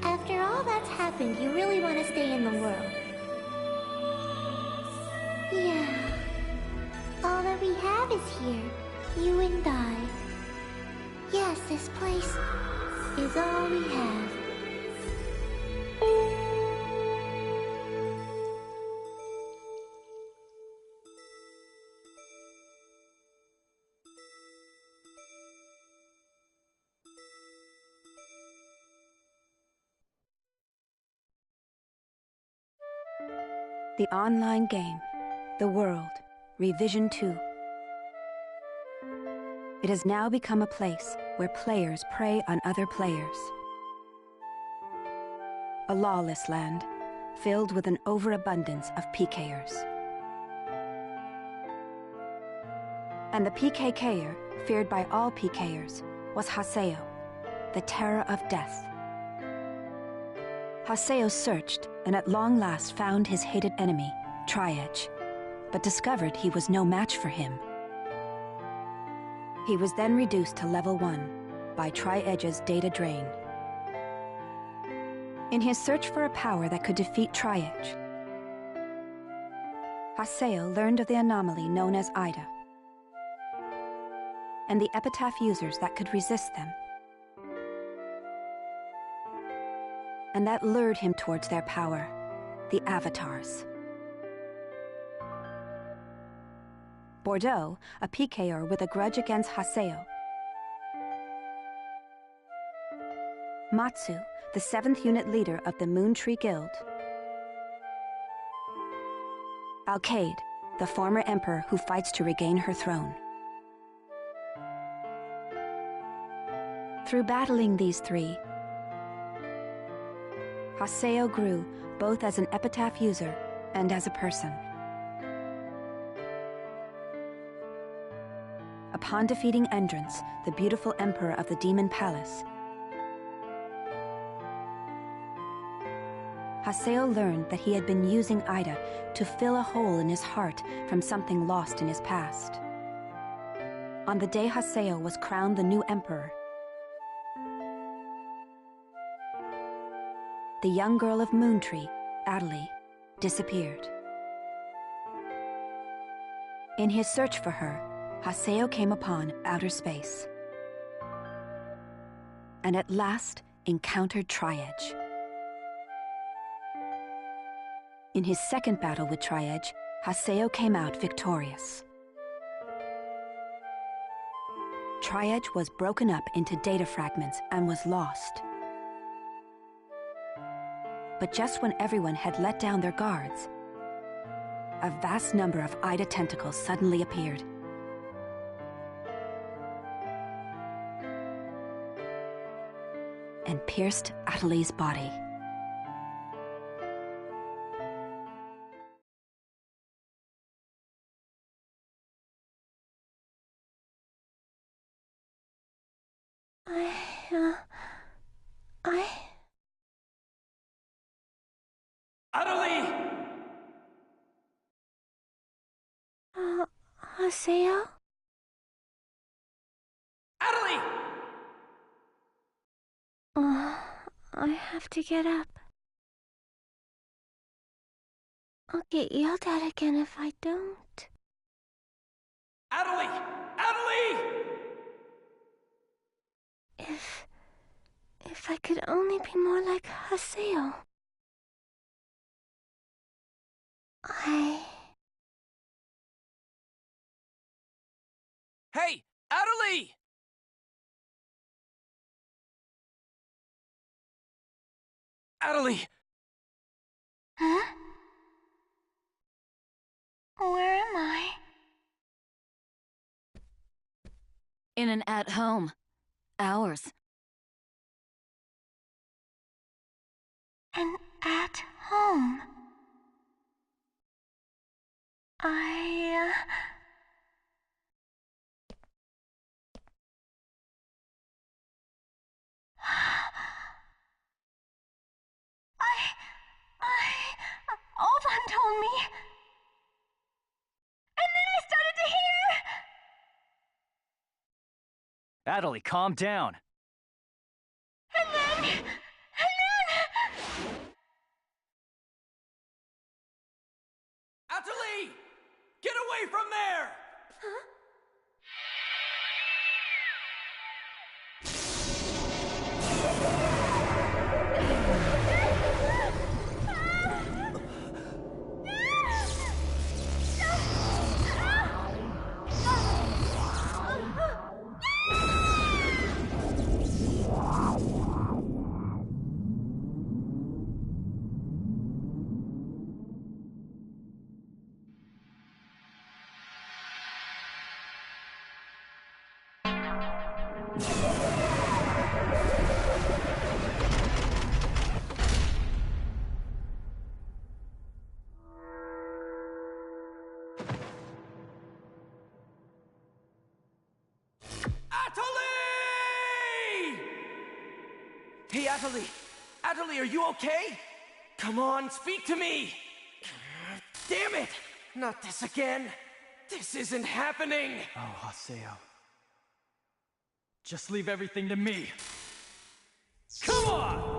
After all that's happened, you really want to stay in the world. Yeah. All that we have is here. You and I. Yes, this place is all we have. The online game, The World, Revision 2. It has now become a place where players prey on other players. A lawless land, filled with an overabundance of PKers. And the PKKer, feared by all PKers, was Haseo, the terror of death. Haseo searched, and at long last found his hated enemy, Tri-Edge, but discovered he was no match for him. He was then reduced to level 1 by Tri-Edge's data drain. In his search for a power that could defeat Tri-Edge, Haseo learned of the anomaly known as Ida, and the epitaph users that could resist them. And that lured him towards their power, the Avatars. Bordeaux, a PKer with a grudge against Haseo. Matsu, the 7th unit leader of the Moon Tree Guild. Alkaid, the former emperor who fights to regain her throne. Through battling these three, Haseo grew both as an epitaph user and as a person. Upon defeating Endrance, the beautiful emperor of the Demon Palace, Haseo learned that he had been using Ida to fill a hole in his heart from something lost in his past. On the day Haseo was crowned the new emperor, the young girl of Moontree, Adelie, disappeared. In his search for her, Haseo came upon outer space, and at last encountered Tri-Edge. In his second battle with Tri-Edge, Haseo came out victorious. Tri-Edge was broken up into data fragments and was lost. But just when everyone had let down their guards, a vast number of Ida tentacles suddenly appeared. And pierced Adelie's body. Adelie! Haseo? Adelie! I have to get up. I'll get yelled at again if I don't. Adelie! Adelie! If I could only be more like Haseo. Hey! Adelie! Adelie! Huh? Where am I? In an at-home. Ours. And at home. I Oban told me. And then I started to hear. Adelie, calm down. And then. Adelie! Get away from there! Huh? Adelie! Hey, Adelie! Adelie, are you okay? Come on, speak to me! Damn it! Not this again! This isn't happening! Oh, Haseo. Just leave everything to me. Come on!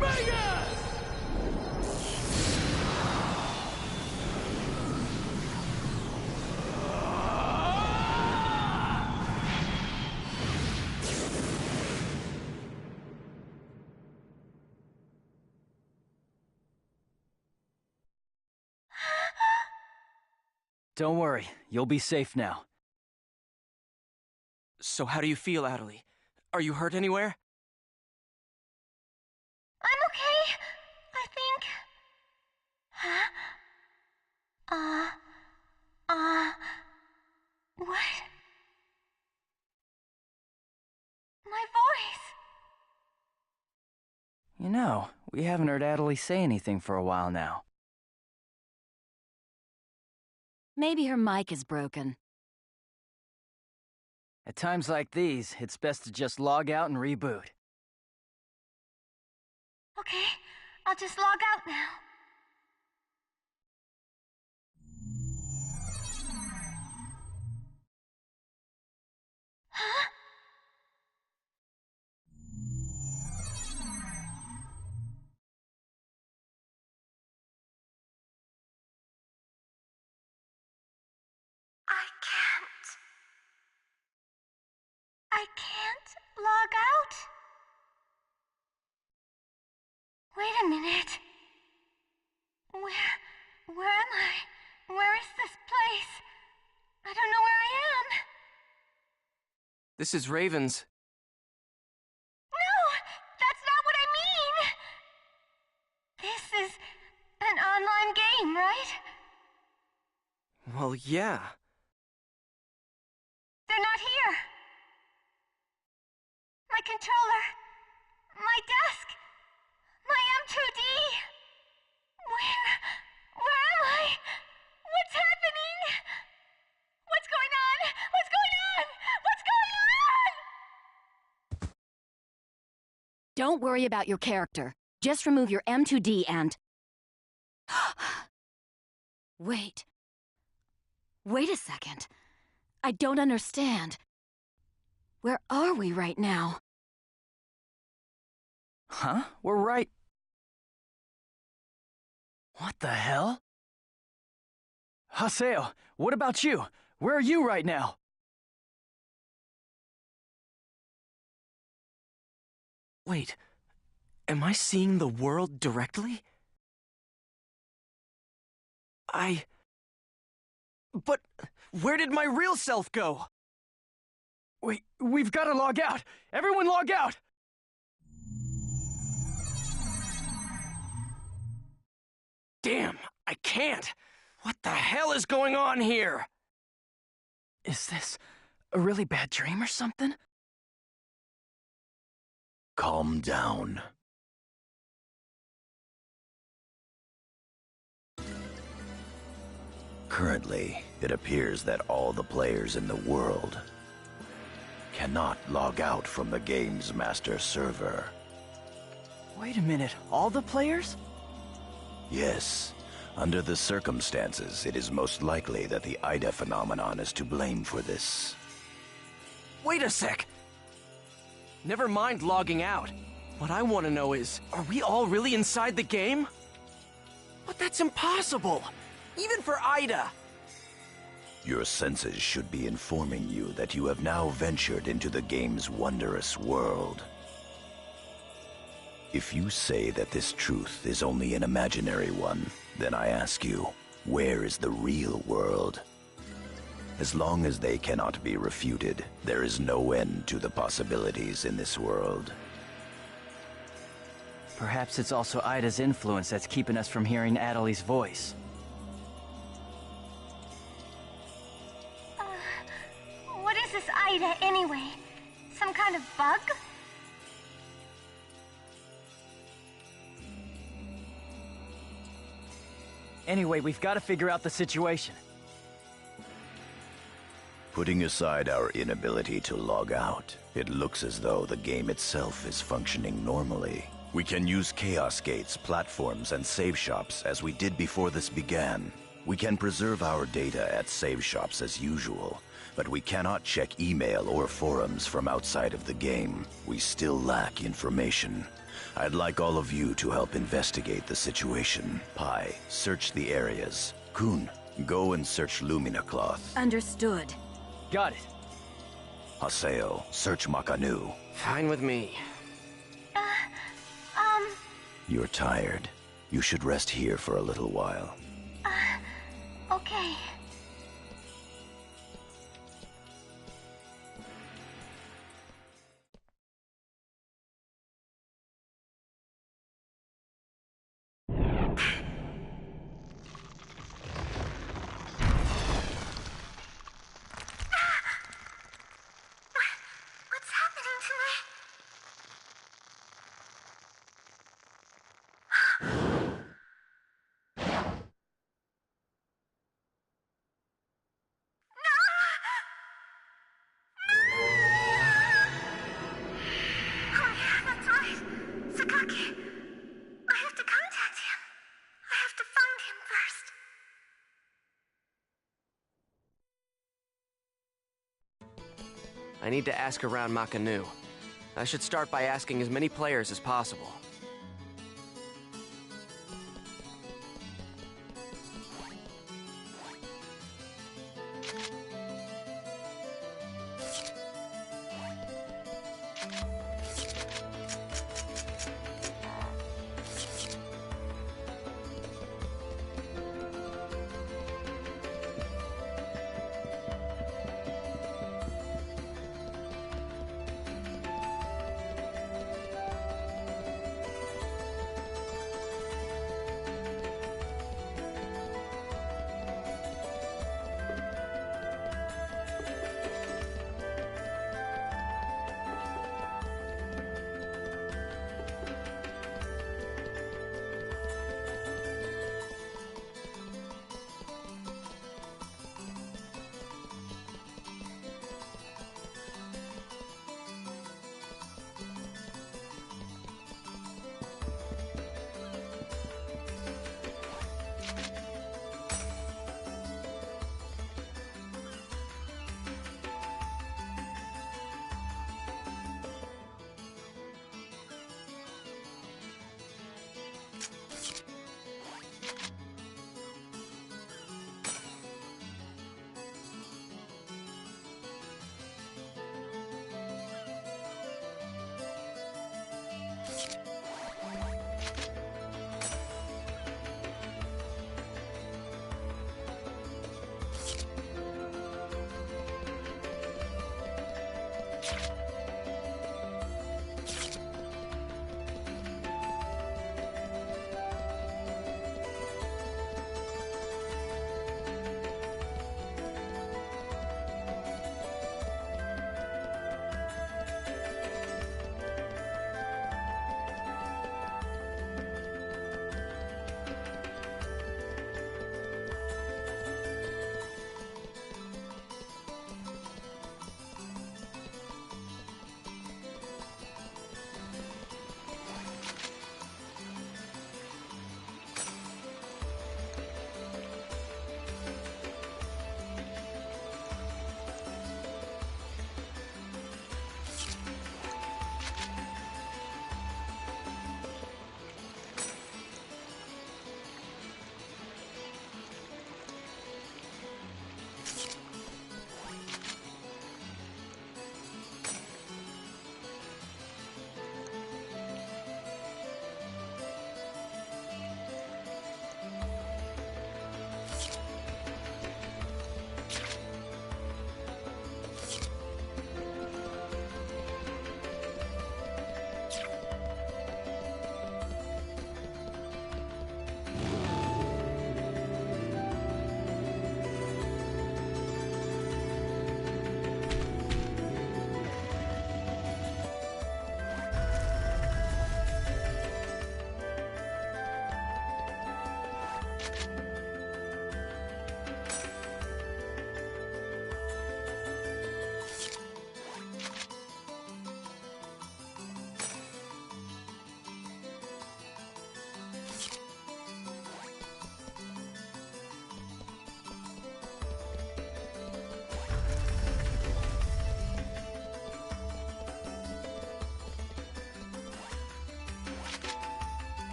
Vegas! Don't worry, you'll be safe now. So how do you feel, Adelie? Are you hurt anywhere? I'm okay, I think. Huh? What? My voice! You know, we haven't heard Adelie say anything for a while now. Maybe her mic is broken. At times like these, it's best to just log out and reboot. Okay, I'll just log out now. Huh? I can't log out? Wait a minute. Where am I? Where is this place? I don't know where I am. This is Raven's. No! That's not what I mean! This is an online game, right? Well, yeah. They're not here! My controller! My desk! My M2D! Where am I? What's happening? What's going on? What's going on? What's going on? Don't worry about your character. Just remove your M2D and... Wait. Wait a second. I don't understand. Where are we right now? Huh? We're right... What the hell? Haseo, what about you? Where are you right now? Wait, am I seeing the world directly? But where did my real self go? Wait, we've got to log out! Everyone log out! Damn, I can't! What the hell is going on here? Is this a really bad dream or something? Calm down. Currently, it appears that all the players in the world cannot log out from the game's master server. Wait a minute, all the players? Yes. Under the circumstances, it is most likely that the Ida phenomenon is to blame for this. Wait a sec! Never mind logging out. What I want to know is, are we all really inside the game? But that's impossible! Even for Ida! Your senses should be informing you that you have now ventured into the game's wondrous world. If you say that this truth is only an imaginary one, then I ask you, where is the real world? As long as they cannot be refuted, there is no end to the possibilities in this world. Perhaps it's also Ida's influence that's keeping us from hearing Adeli's voice. What is this Ida, anyway? Some kind of bug? Anyway, we've got to figure out the situation. Putting aside our inability to log out, it looks as though the game itself is functioning normally. We can use chaos gates, platforms, and save shops as we did before this began. We can preserve our data at save shops as usual, but we cannot check email or forums from outside of the game. We still lack information. I'd like all of you to help investigate the situation. Pi, search the areas. Kun, go and search Lumina Cloth. Understood. Got it. Haseo, search Makanu. Fine with me. You're tired. You should rest here for a little while. Okay. What's happening to me? Oh yeah, that's right. Sakaki. I have to contact him. I have to find him first. I need to ask around Makanu. I should start by asking as many players as possible.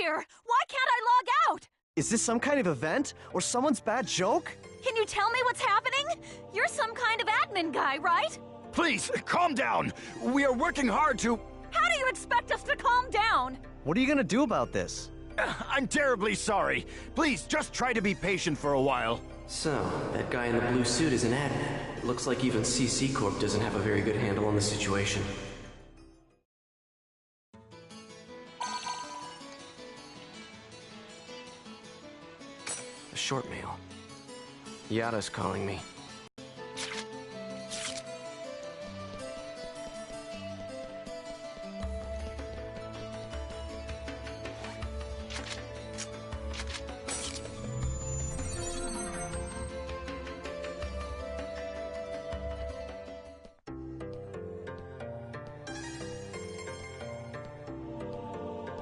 here! Why can't I log out? Is this some kind of event? Or someone's bad joke? Can you tell me what's happening? You're some kind of admin guy, right? Please, calm down. We are working hard to... How do you expect us to calm down? What are you gonna do about this? I'm terribly sorry. Please, just try to be patient for a while. So, that guy in the blue suit is an admin. It looks like even CC Corp doesn't have a very good handle on the situation. A short mail. Yada's calling me.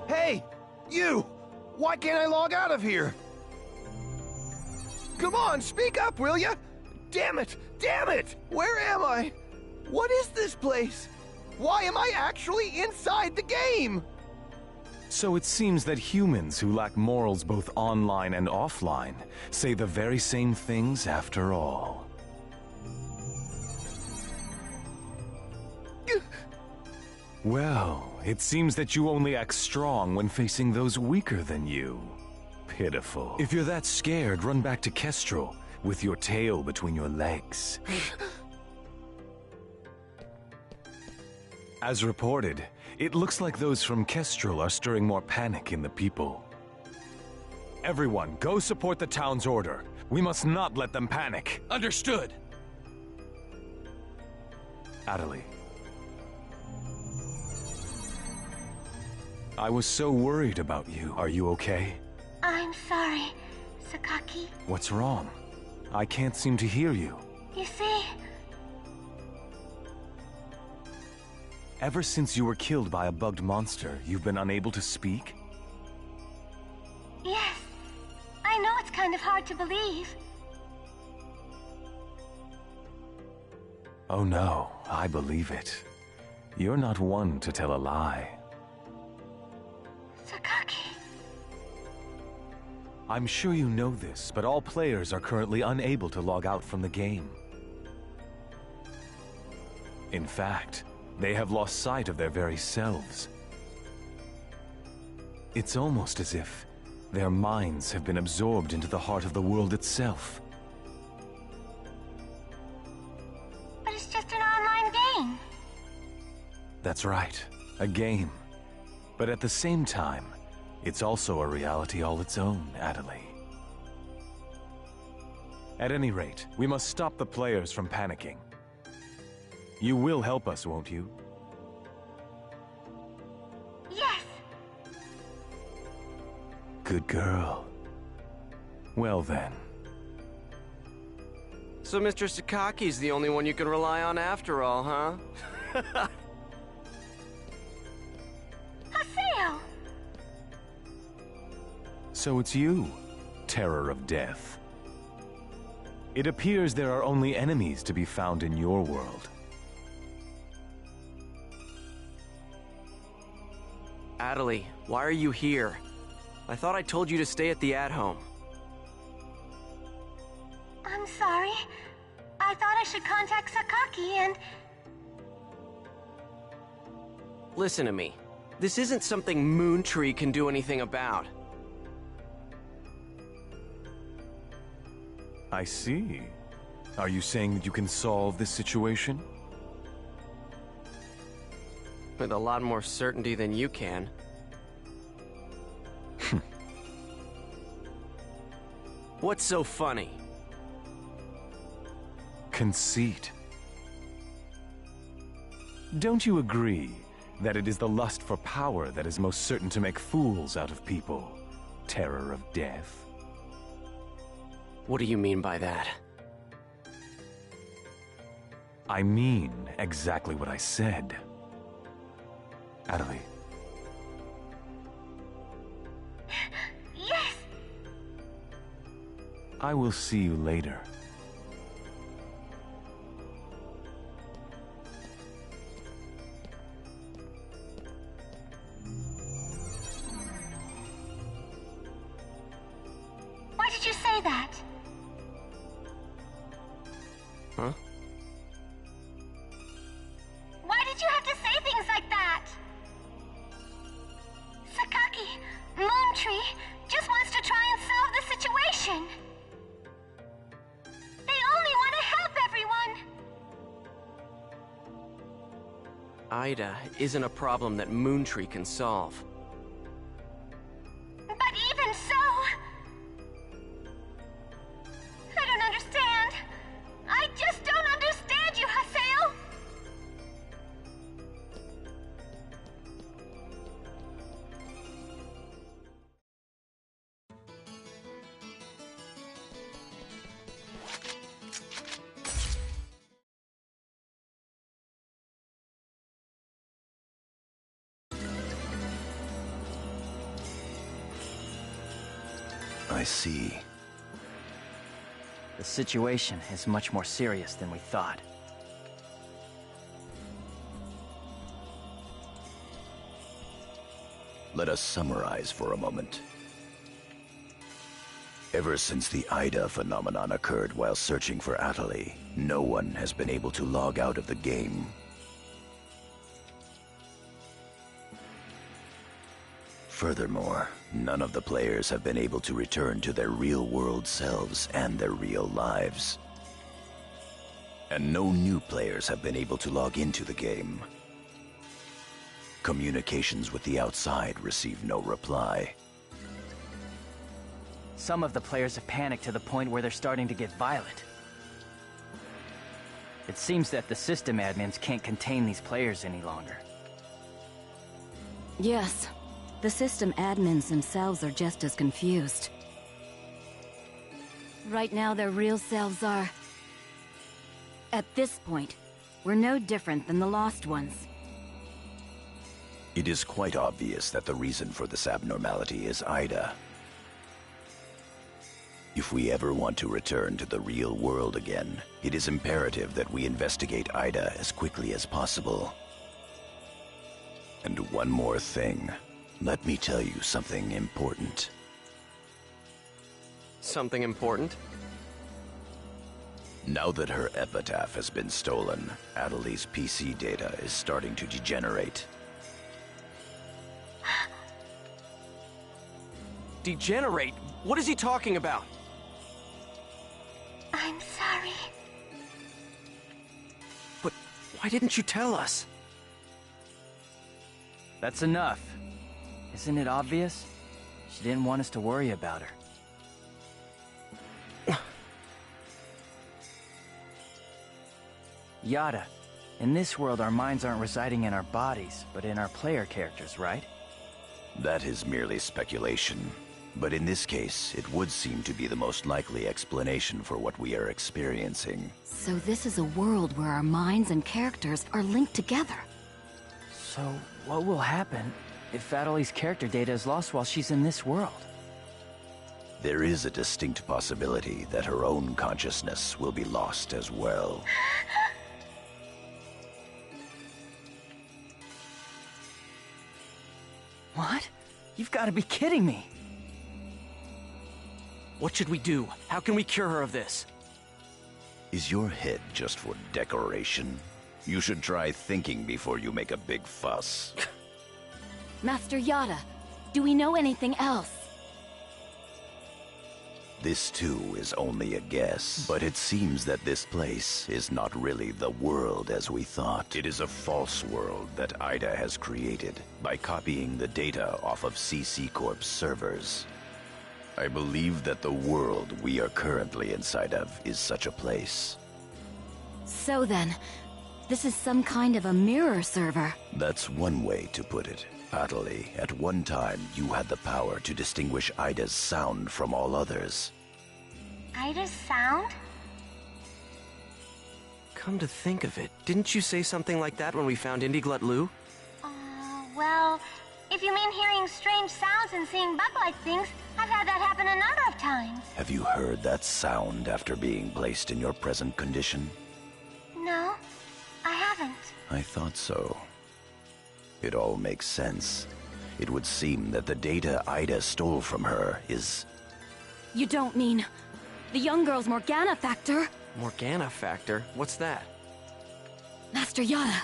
Hey! You! Why can't I log out of here? Come on, speak up, will ya? Damn it! Damn it! Where am I? What is this place? Why am I actually inside the game? So it seems that humans who lack morals both online and offline say the very same things after all. Well, it seems that you only act strong when facing those weaker than you. Pitiful. If you're that scared, run back to Kestrel with your tail between your legs. As reported, it looks like those from Kestrel are stirring more panic in the people. Everyone, go support the town's order. We must not let them panic. Understood. Adelie. I was so worried about you. Are you okay? I'm sorry, Sakaki. What's wrong? I can't seem to hear you. You see, Ever since you were killed by a bugged monster, you've been unable to speak? yes, I know it's kind of hard to believe. Oh no, I believe it. You're not one to tell a lie. Sakaki. I'm sure you know this, but all players are currently unable to log out from the game. In fact, they have lost sight of their very selves. It's almost as if their minds have been absorbed into the heart of the world itself. But it's just an online game. That's right, a game. But at the same time, it's also a reality all its own, Adelie. At any rate, we must stop the players from panicking. You will help us, won't you? Yes. Good girl. Well then. So Mr. Sakaki's the only one you can rely on after all, huh? Haseo! So it's you, Terror of Death. It appears there are only enemies to be found in your world. Adelie, why are you here? I thought I told you to stay at the at-home. I'm sorry. I thought I should contact Sakaki and... Listen to me. This isn't something Moontree can do anything about. I see. Are you saying that you can solve this situation? With a lot more certainty than you can. What's so funny? Conceit. Don't you agree that it is the lust for power that is most certain to make fools out of people, Terror of Death? What do you mean by that? I mean exactly what I said. Adelie. Yes! I will see you later. say that? Huh? Why did you have to say things like that? Sakaki, Moontree, just wants to try and solve the situation. They only want to help everyone. Ida isn't a problem that Moontree can solve. But even so... I don't understand. I just don't understand you, Haseo! I see. The situation is much more serious than we thought. Let us summarize for a moment. Ever since the Ida phenomenon occurred while searching for Atali, no one has been able to log out of the game. Furthermore, none of the players have been able to return to their real-world selves and their real lives. And no new players have been able to log into the game. Communications with the outside receive no reply. Some of the players have panicked to the point where they're starting to get violent. It seems that the system admins can't contain these players any longer. Yes. The system admins themselves are just as confused. Right now, their real selves are... At this point, we're no different than the Lost Ones. It is quite obvious that the reason for this abnormality is Ida. If we ever want to return to the real world again, it is imperative that we investigate Ida as quickly as possible. And one more thing. Let me tell you something important. Something important? Now that her epitaph has been stolen, Atali's PC data is starting to degenerate. Degenerate? What is he talking about? I'm sorry. But why didn't you tell us? That's enough. Isn't it obvious? She didn't want us to worry about her. Yada, in this world our minds aren't residing in our bodies, but in our player characters, right? That is merely speculation. But in this case, it would seem to be the most likely explanation for what we are experiencing. So this is a world where our minds and characters are linked together. So, what will happen if Atali's character data is lost while she's in this world? There is a distinct possibility that her own consciousness will be lost as well. What? You've got to be kidding me! What should we do? How can we cure her of this? Is your head just for decoration? You should try thinking before you make a big fuss. Master Yada, do we know anything else? This too is only a guess, but it seems that this place is not really the world as we thought. It is a false world that Ida has created by copying the data off of CC Corp's servers. I believe that the world we are currently inside of is such a place. So then, this is some kind of a mirror server. That's one way to put it. Atali, at one time you had the power to distinguish Ida's sound from all others. Ida's sound? Come to think of it, didn't you say something like that when we found Indiglut Lu? Well, if you mean hearing strange sounds and seeing bug-like things, I've had that happen a number of times. Have you heard that sound after being placed in your present condition? No, I haven't. I thought so. It all makes sense. It would seem that the data Ida stole from her is... You don't mean The young girl's Morgana factor. Morgana factor? What's that? Master Yada.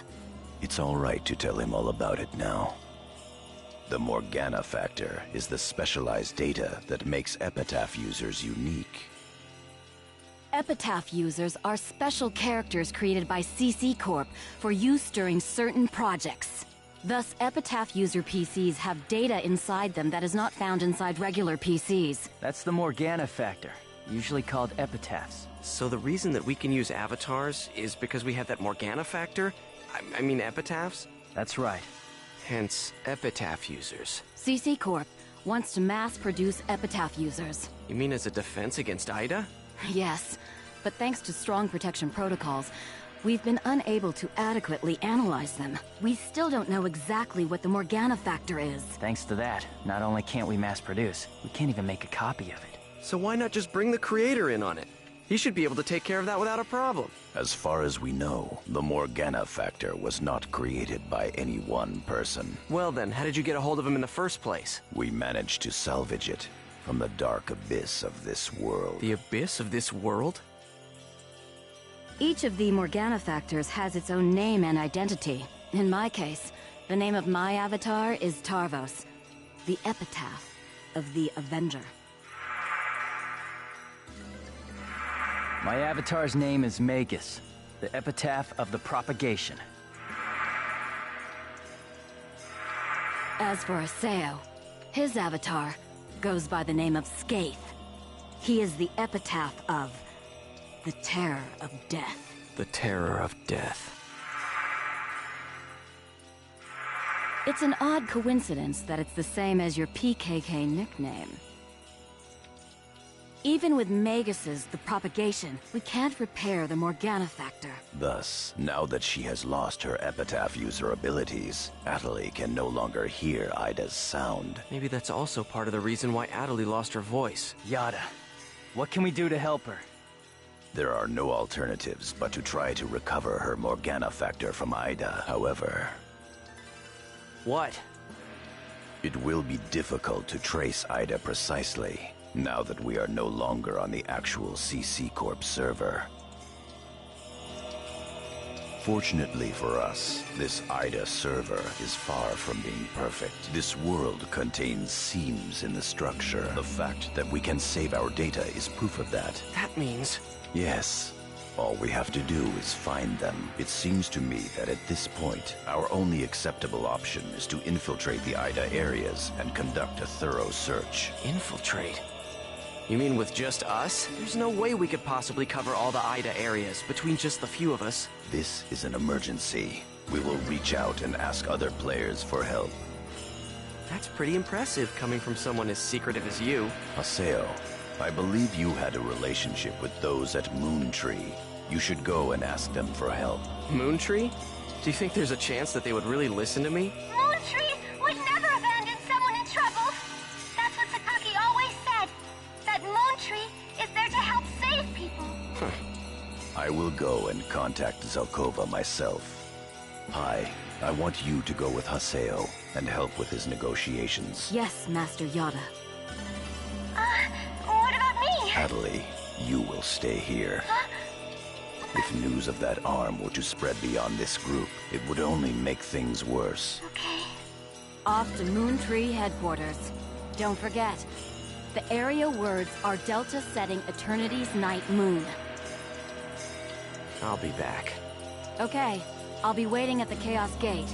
It's all right to tell him all about it now. The Morgana factor is the specialized data that makes Epitaph users unique. Epitaph users are special characters created by CC Corp for use during certain projects. Thus, Epitaph user PCs have data inside them that is not found inside regular PCs. That's the Morgana factor, usually called epitaphs. So the reason that we can use avatars is because we have that Morgana factor? I mean epitaphs? That's right. Hence, epitaph users. CC Corp wants to mass-produce Epitaph users. You mean as a defense against Ida? Yes, but thanks to strong protection protocols, we've been unable to adequately analyze them. We still don't know exactly what the Morgana factor is. Thanks to that, not only can't we mass produce, we can't even make a copy of it. So why not just bring the creator in on it? He should be able to take care of that without a problem. As far as we know, the Morgana factor was not created by any one person. Well then, how did you get a hold of him in the first place? We managed to salvage it from the dark abyss of this world. The abyss of this world? Each of the Morgana factors has its own name and identity. In my case, the name of my avatar is Tarvos, the epitaph of the Avenger. My avatar's name is Magus, the epitaph of the propagation. As for Aseo, his avatar goes by the name of Skaith. He is the epitaph of the terror of death. The terror of death. It's an odd coincidence that it's the same as your PKK nickname. Even with Magus's The Propagation, we can't repair the Morgana factor. Thus, now that she has lost her epitaph user abilities, Atali can no longer hear Ida's sound. Maybe that's also part of the reason why Atali lost her voice. Yada, what can we do to help her? There are no alternatives but to try to recover her Morgana factor from Ida. However, What? it will be difficult to trace Ida precisely, now that we are no longer on the actual CC Corp server. Fortunately for us, this Ida server is far from being perfect. This world contains seams in the structure. The fact that we can save our data is proof of that. That means... Yes. All we have to do is find them. It seems to me that at this point, our only acceptable option is to infiltrate the Ida areas and conduct a thorough search. Infiltrate? You mean with just us? There's no way we could possibly cover all the Ida areas between just the few of us. This is an emergency. We will reach out and ask other players for help. That's pretty impressive coming from someone as secretive as you. Haseo, I believe you had a relationship with those at Moontree. You should go and ask them for help. Moontree? Do you think there's a chance that they would really listen to me? Moontree would never abandon someone in trouble. That's what Sakaki always said. That Moontree is there to help save people. I will go and contact Zelkova myself. Hi, I want you to go with Haseo and help with his negotiations. Yes, Master Yada. What about me? Atali, you will stay here. If news of that arm were to spread beyond this group, it would only make things worse. Okay. Off to Moontree headquarters. Don't forget, the area words are Delta setting Eternity's Night Moon. I'll be back. Okay, I'll be waiting at the Chaos Gate.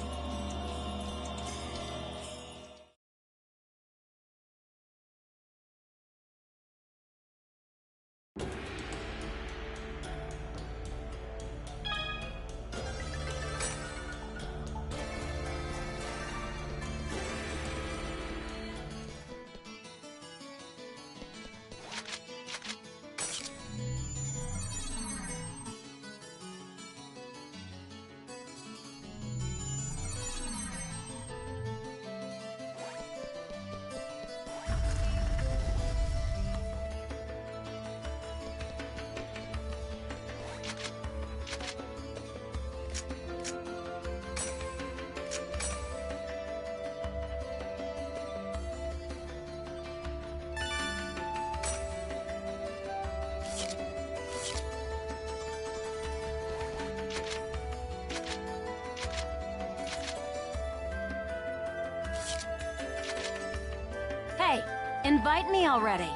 invite me already?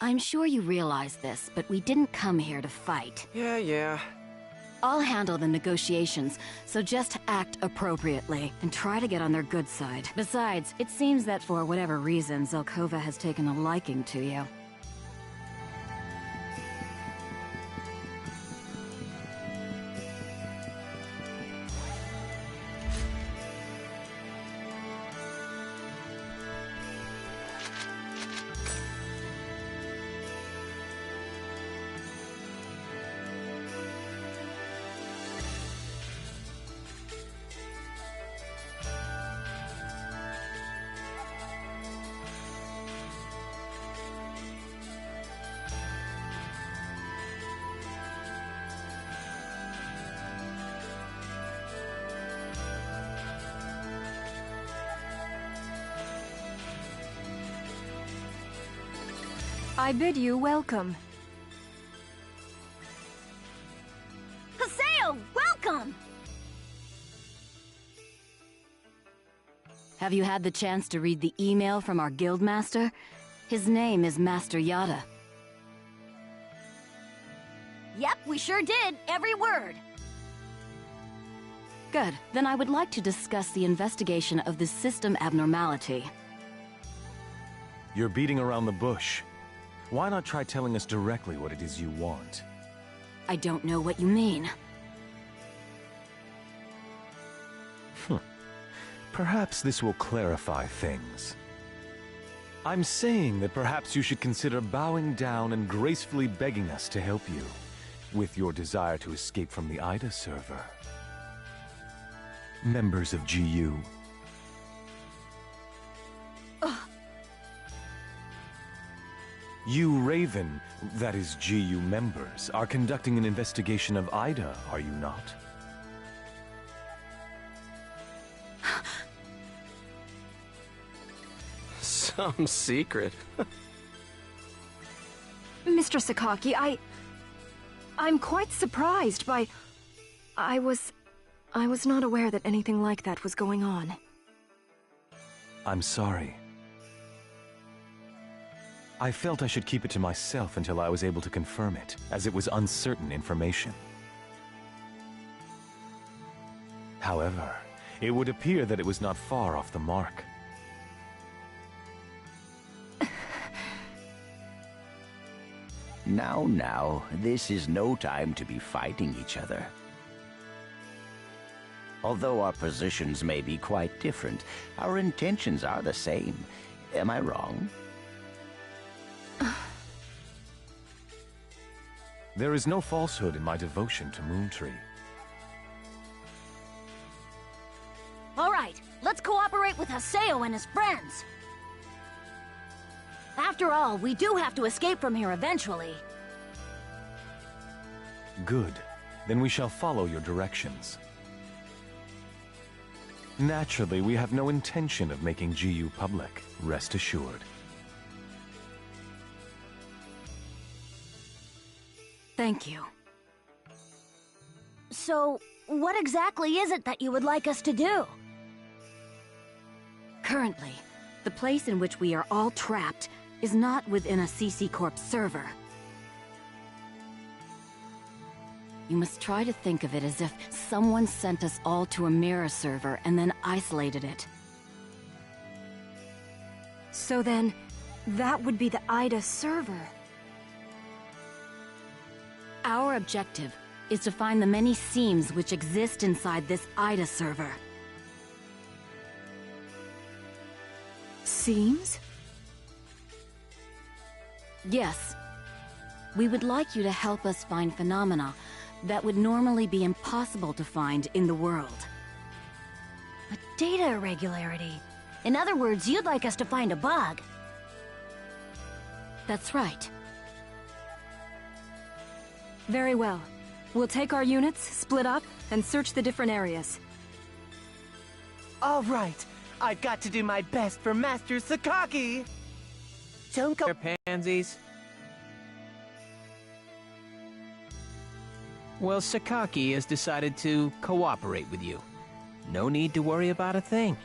I'm sure you realize this, but we didn't come here to fight. Yeah. I'll handle the negotiations, so just act appropriately and try to get on their good side. Besides, it seems that for whatever reason, Zelkova has taken a liking to you. I bid you welcome. Haseo, welcome! Have you had the chance to read the email from our guildmaster? His name is Master Yada. Yep, we sure did. Every word. Good. Then I would like to discuss the investigation of this system abnormality. You're beating around the bush. Why not try telling us directly what it is you want? I don't know what you mean. Perhaps this will clarify things. I'm saying that perhaps you should consider bowing down and gracefully begging us to help you with your desire to escape from the Ida server. Members of GU. You Raven, that is GU members, are conducting an investigation of Ida, are you not? Some secret. Mr. Sakaki, I'm quite surprised by... I was not aware that anything like that was going on. I'm sorry. I felt I should keep it to myself until I was able to confirm it, as it was uncertain information. However, it would appear that it was not far off the mark. Now, this is no time to be fighting each other. Although our positions may be quite different, our intentions are the same. Am I wrong? There is no falsehood in my devotion to Moontree. All right, let's cooperate with Haseo and his friends. After all, we do have to escape from here eventually. Good. Then we shall follow your directions. Naturally, we have no intention of making GU public, rest assured. Thank you. So, what exactly is it that you would like us to do? Currently, the place in which we are all trapped is not within a CC Corp server. You must try to think of it as if someone sent us all to a mirror server and then isolated it. So then, that would be the Ida server. Our objective is to find the many seams which exist inside this Ida server. Seams? Yes. We would like you to help us find phenomena that would normally be impossible to find in the world. A data irregularity. In other words, you'd like us to find a bug. That's right. Very well. We'll take our units, split up, and search the different areas. All right. I've got to do my best for Master Sakaki. Don't go... Pansies. Well, Sakaki has decided to cooperate with you. No need to worry about a thing.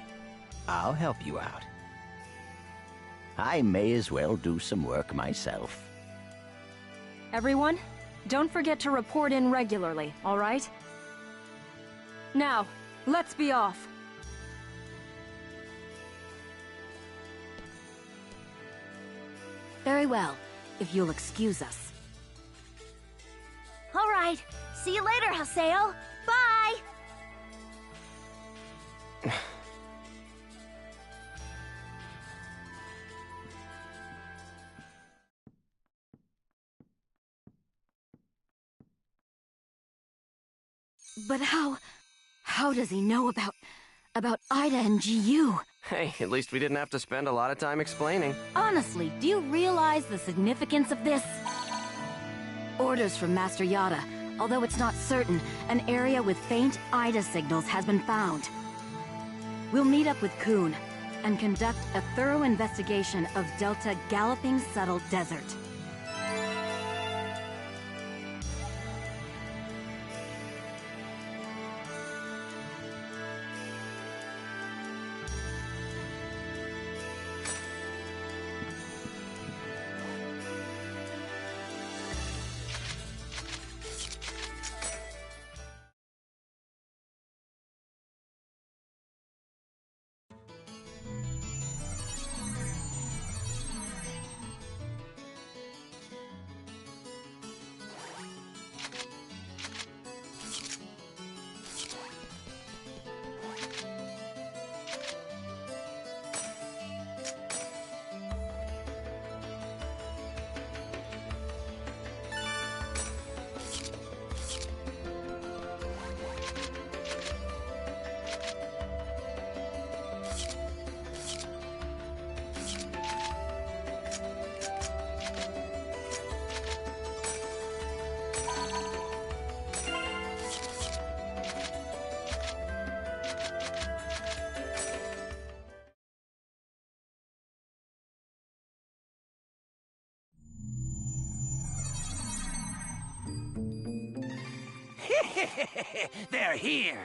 I'll help you out. I may as well do some work myself. Everyone, don't forget to report in regularly, all right? Now, let's be off. Very well, if you'll excuse us. All right. See you later, Haseo. Bye! But how does he know about Ida and G.U.? Hey, at least we didn't have to spend a lot of time explaining. Honestly, do you realize the significance of this? Orders from Master Yada. Although it's not certain, an area with faint Ida signals has been found. We'll meet up with Kun and conduct a thorough investigation of Delta Galloping Settled Desert. They're here!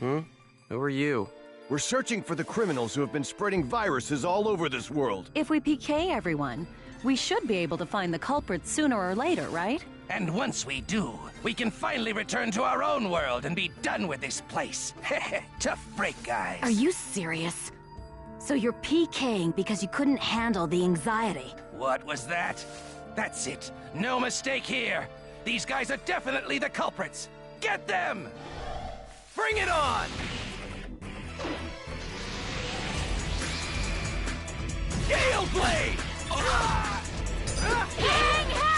Who are you? We're searching for the criminals who have been spreading viruses all over this world. If we PK everyone, we should be able to find the culprits sooner or later, right? And once we do, we can finally return to our own world and be done with this place. Tough break, guys. Are you serious? So you're PKing because you couldn't handle the anxiety? What was that? That's it. No mistake here. These guys are definitely the culprits. Get them! Bring it on! Gale Blade! King Hammer!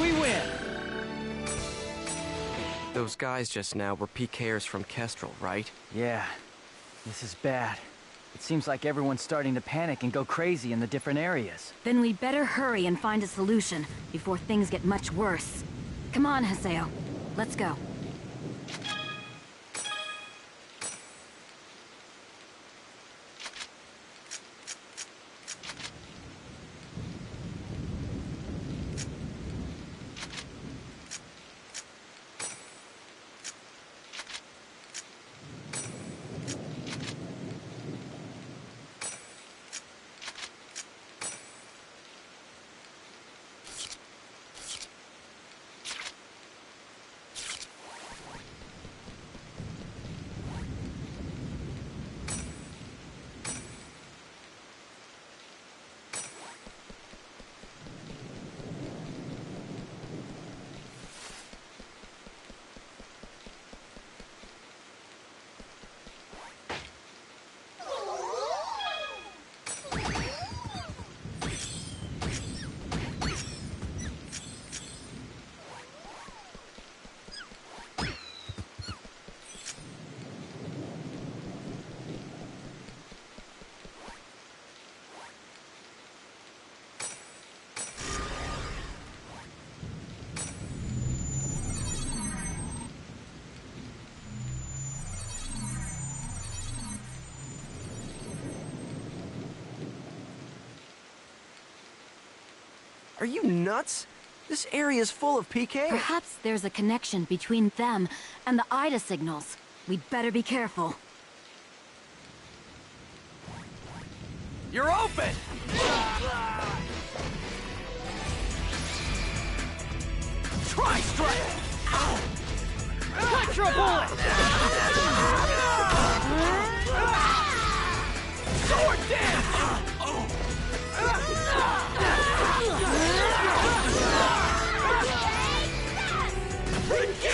We win! Those guys just now were PKers from Kestrel, right? Yeah. This is bad. It seems like everyone's starting to panic and go crazy in the different areas. Then we'd better hurry and find a solution before things get much worse. Come on, Haseo. Let's go. Are you nuts? This area is full of PK. Perhaps there's a connection between them and the Ida signals. We'd better be careful. You're open! Try strike! Electro bullet! Sword dance!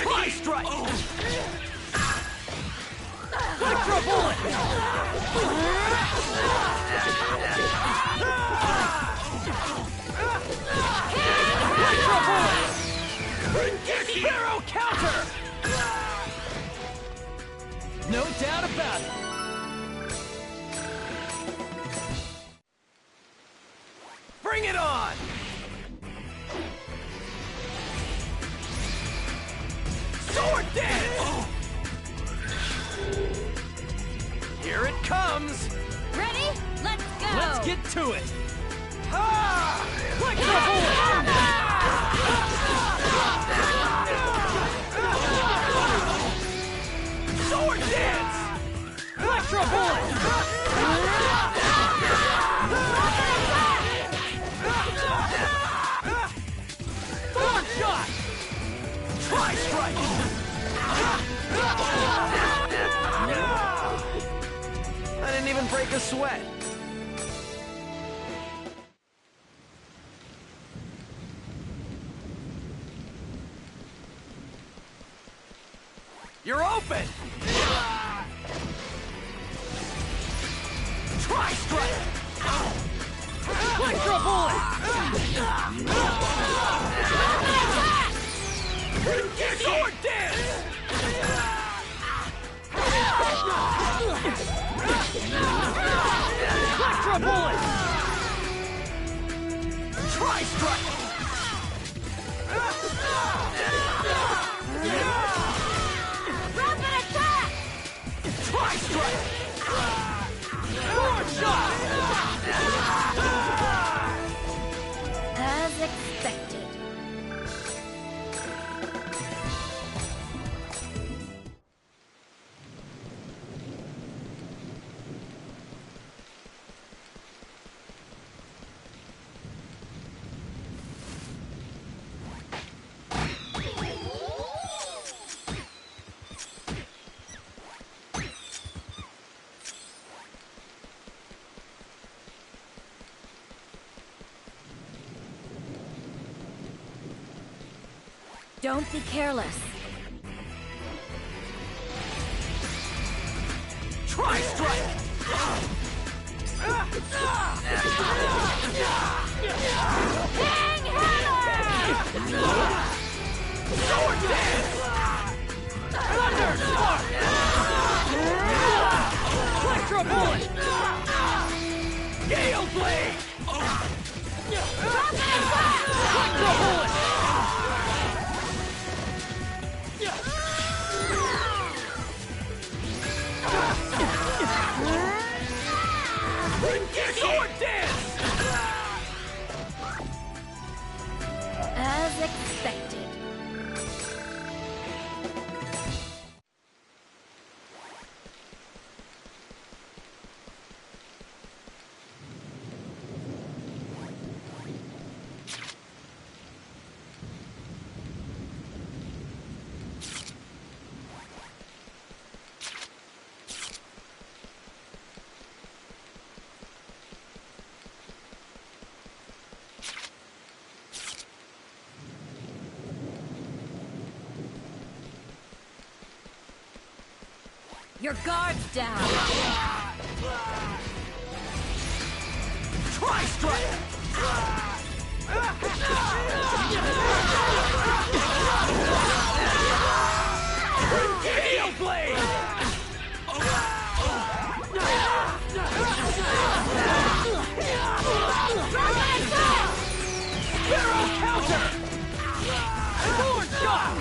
Try strike! Electro bullet! Electro bullet! Barrow counter! No doubt about it. Bring it on! Sword dance! Here it comes! Ready? Let's go! Let's get to it! Ha! Electro bullet! Sword dance! Electro bullet! Sword shot! Try strike! I didn't even break a sweat. You're open! Try strike! Electro bullet! Sword dance! Electro bullet! Try strike! Rapid attack! Try strike! Sword shot! As expected. Don't be careless. Try strike! King Hammer! Sword dance! Thunder spark! Electro bullet! Gale blade! Electro bullet! Sword dance! As expected. Your guard's down. Try strike! Gale blade! Barrow counter! Sword shot!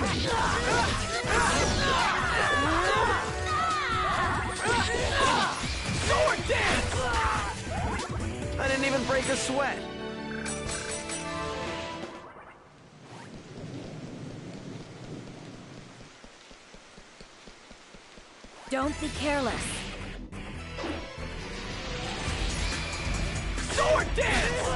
Sword dance! I didn't even break a sweat. Don't be careless. Sword dance!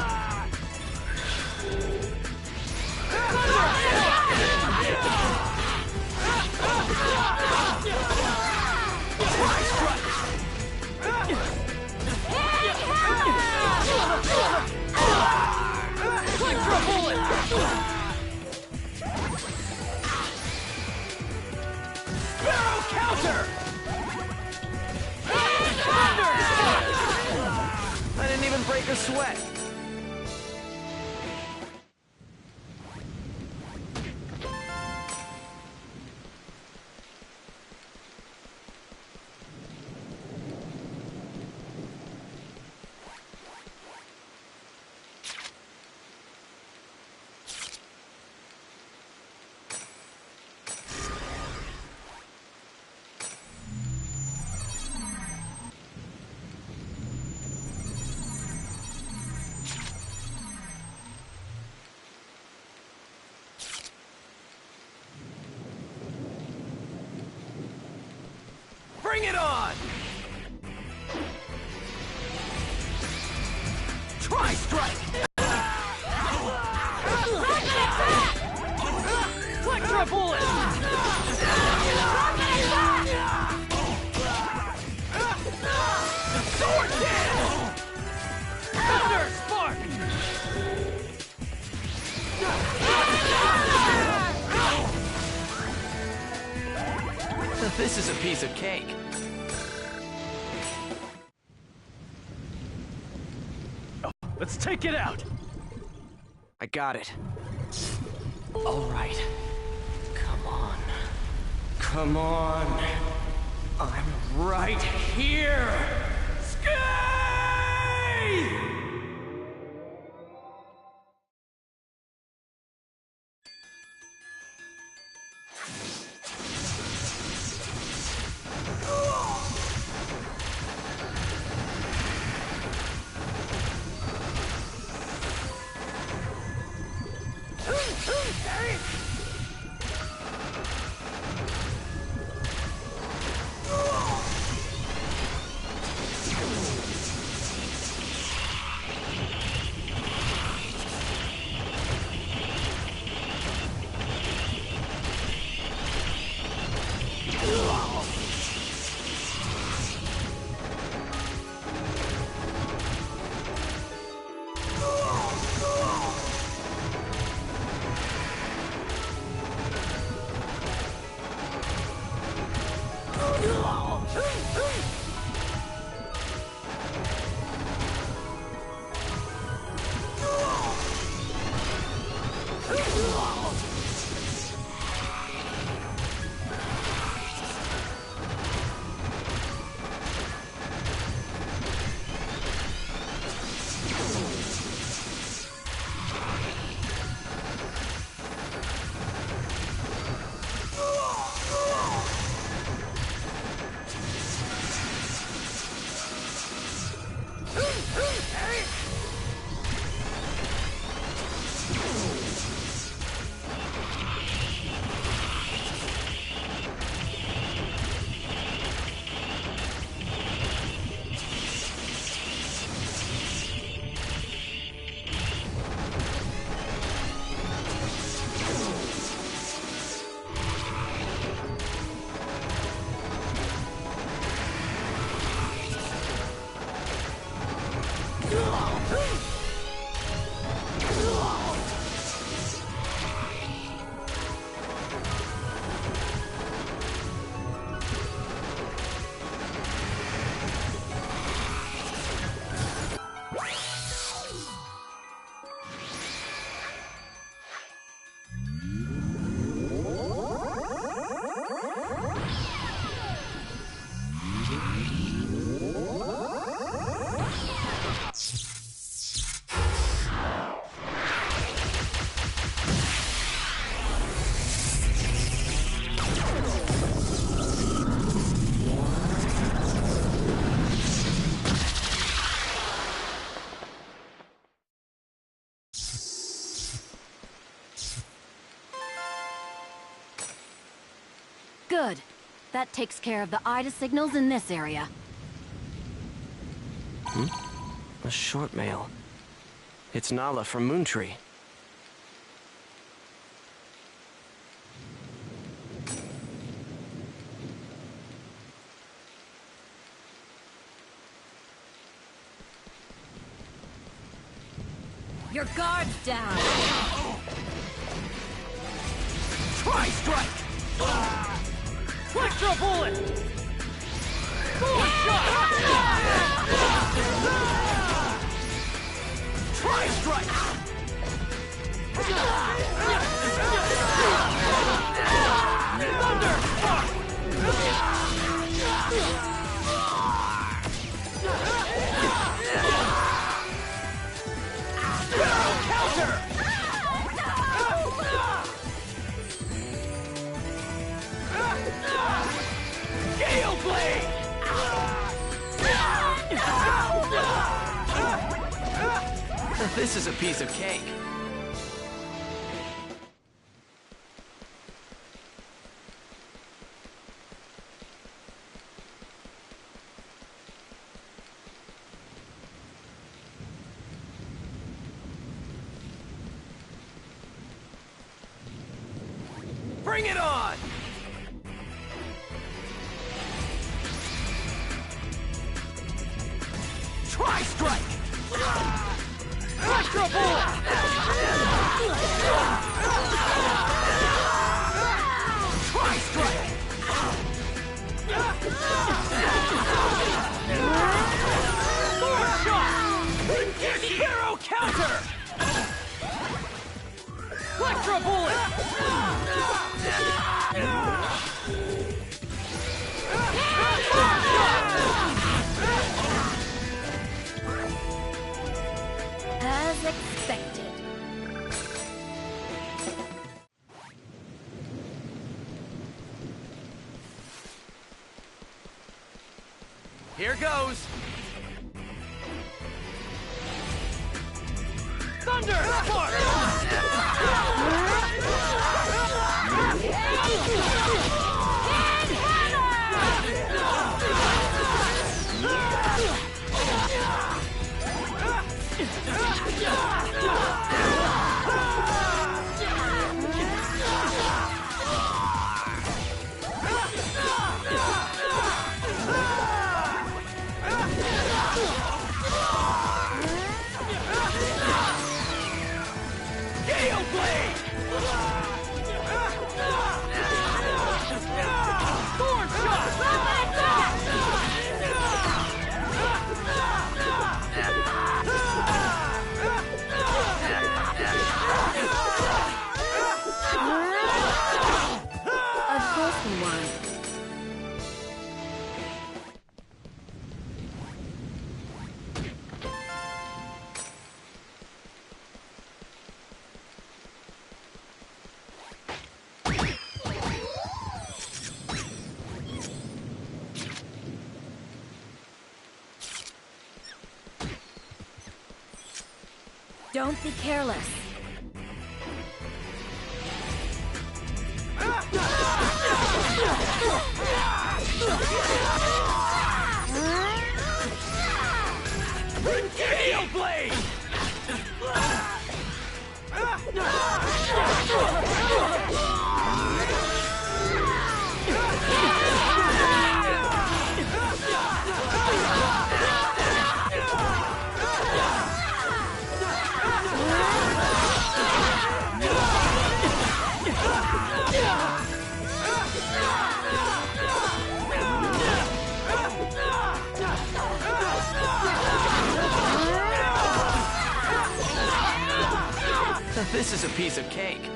Barrel counter! I didn't even break a sweat. Bring it on! Tri-strike! Electro bullet! Sword dance! Thunder spark! This is a piece of cake. Let's take it out! I got it. All right. Come on. Come on. I'm right here! Skye! Good. That takes care of the Ida signals in this area. A short mail. It's Nala from Moontree. Your guard's down! Try strike! Extra bullet! Forward shot! Try strike! Thunder spark! Counter! Gale blade! This is a piece of cake. Bring it on! Try strike! Extra bullet! Try strike! Forward shot! Hero counter! Extra bullet! As expected. Here goes! Thunder spark! Gale blade! Thorn shot! Of course we won. Don't be careless. Gale blade! This is a piece of cake.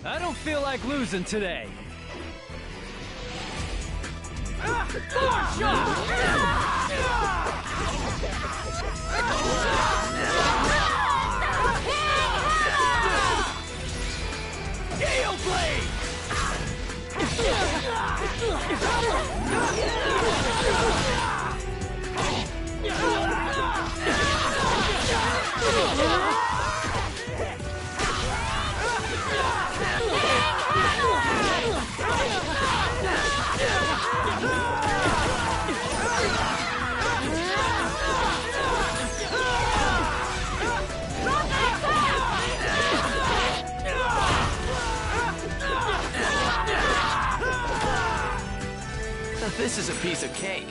I don't feel like losing today. blade! This is a piece of cake.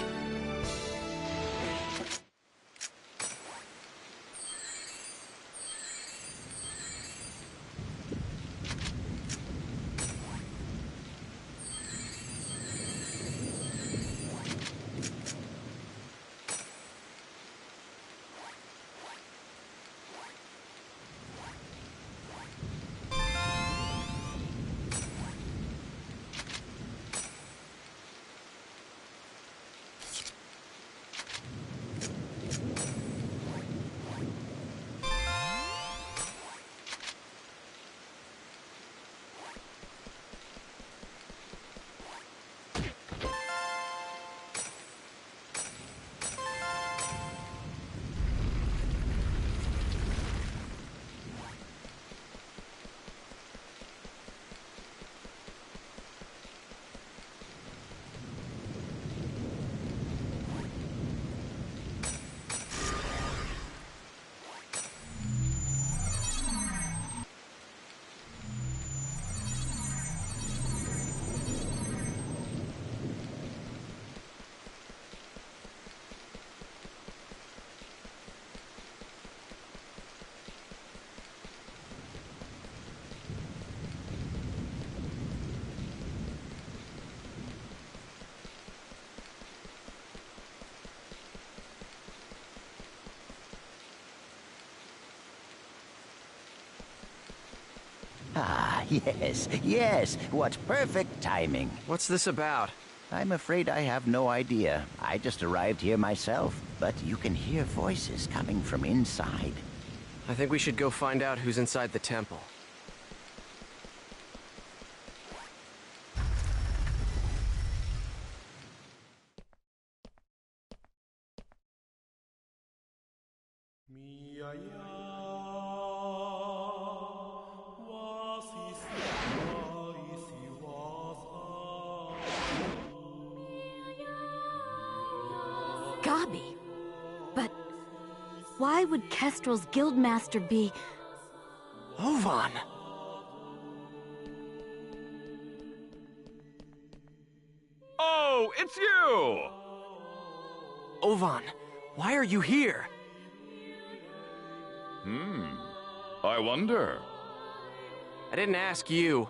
Ah, yes, yes. What perfect timing. What's this about? I'm afraid I have no idea. I just arrived here myself, but you can hear voices coming from inside. I think we should go find out who's inside the temple. Gabi. But why would Kestrel's guildmaster be... Ovan! Oh, it's you! Ovan, why are you here? I wonder. I didn't ask you.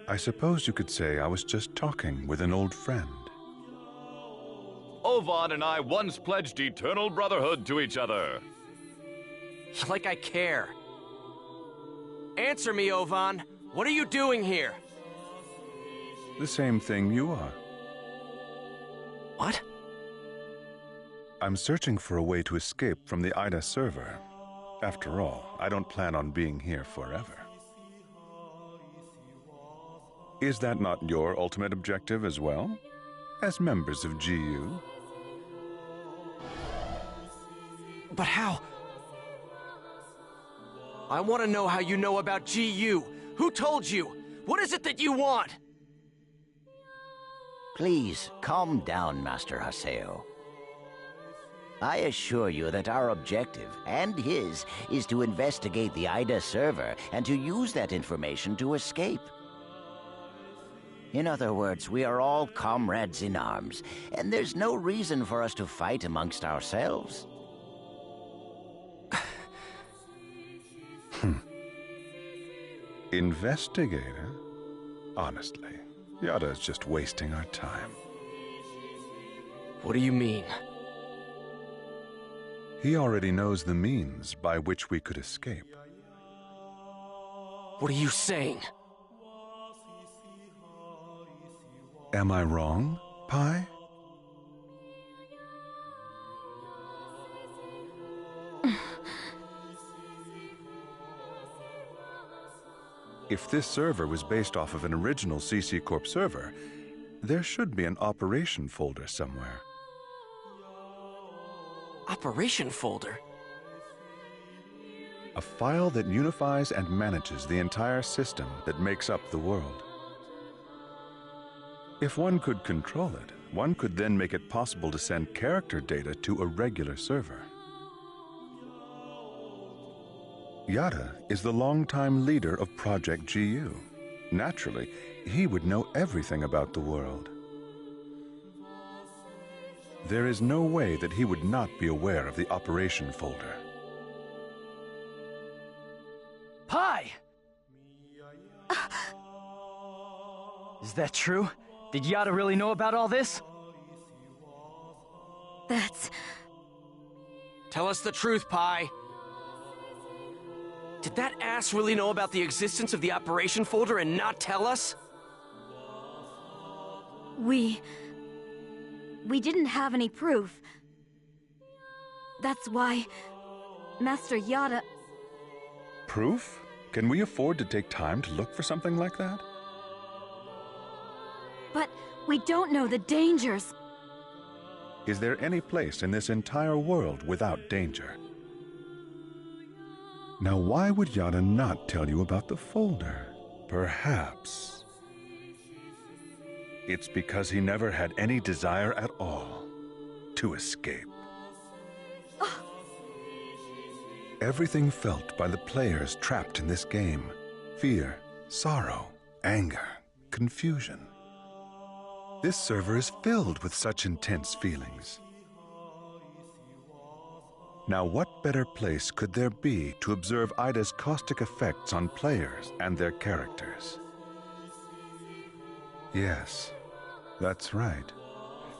I suppose you could say I was just talking with an old friend. Ovan and I once pledged eternal brotherhood to each other. Like I care. Answer me, Ovan. What are you doing here? The same thing you are. What? I'm searching for a way to escape from the Ida server. After all, I don't plan on being here forever. Is that not your ultimate objective as well? As members of GU? But how? I want to know how you know about GU. Who told you? What is it that you want? Please, calm down, Master Haseo. I assure you that our objective, and his, is to investigate the Ida server and to use that information to escape. In other words, we are all comrades in arms, and there's no reason for us to fight amongst ourselves. Investigator? Honestly, Yada is just wasting our time. What do you mean? He already knows the means by which we could escape. What are you saying? Am I wrong, Pi? If this server was based off of an original CC Corp server, there should be an operation folder somewhere. Operation folder? A file that unifies and manages the entire system that makes up the world. If one could control it, one could then make it possible to send character data to a regular server. Yada is the longtime leader of Project GU. Naturally, he would know everything about the world. There is no way that he would not be aware of the operation folder. Pi! Is that true? Did Yada really know about all this? That's... Tell us the truth, Pi. Did that ass really know about the existence of the operation folder and not tell us? We didn't have any proof. That's why Master Yada... Proof? Can we afford to take time to look for something like that? But we don't know the dangers. Is there any place in this entire world without danger? Now, why would Yada not tell you about the folder? Perhaps it's because he never had any desire at all to escape. Everything felt by the players trapped in this game: fear, sorrow, anger, confusion. This server is filled with such intense feelings. Now, what better place could there be to observe Ida's caustic effects on players and their characters? Yes, that's right.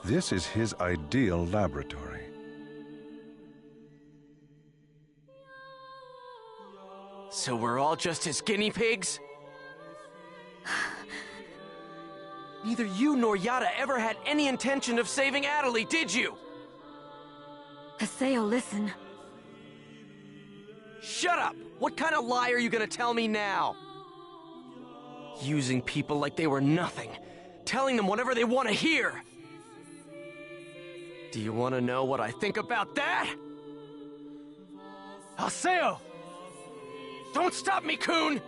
This is his ideal laboratory. So we're all just his guinea pigs? Neither you nor Yada ever had any intention of saving Adelie, did you? Haseo, listen. Shut up! What kind of lie are you gonna tell me now? Using people like they were nothing. Telling them whatever they want to hear. Do you want to know what I think about that? Haseo! Don't stop me, Coon!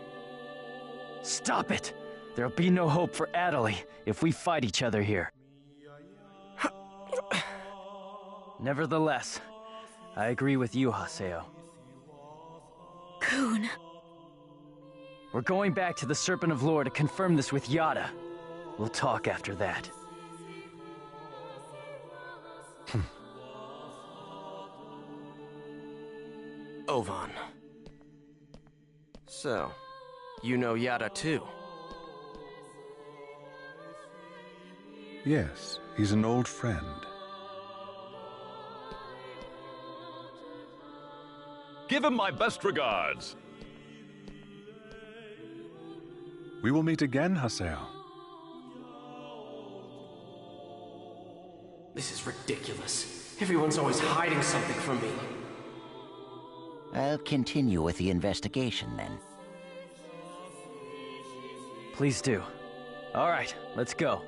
Stop it! There'll be no hope for Adelie if we fight each other here. Nevertheless, I agree with you, Haseo. Coon. We're going back to the Serpent of Lore to confirm this with Yada. We'll talk after that. Ovan. So, you know Yada too? Yes, he's an old friend. Give him my best regards. We will meet again, Haseo. This is ridiculous. Everyone's always hiding something from me. I'll continue with the investigation then. Please do. All right, let's go.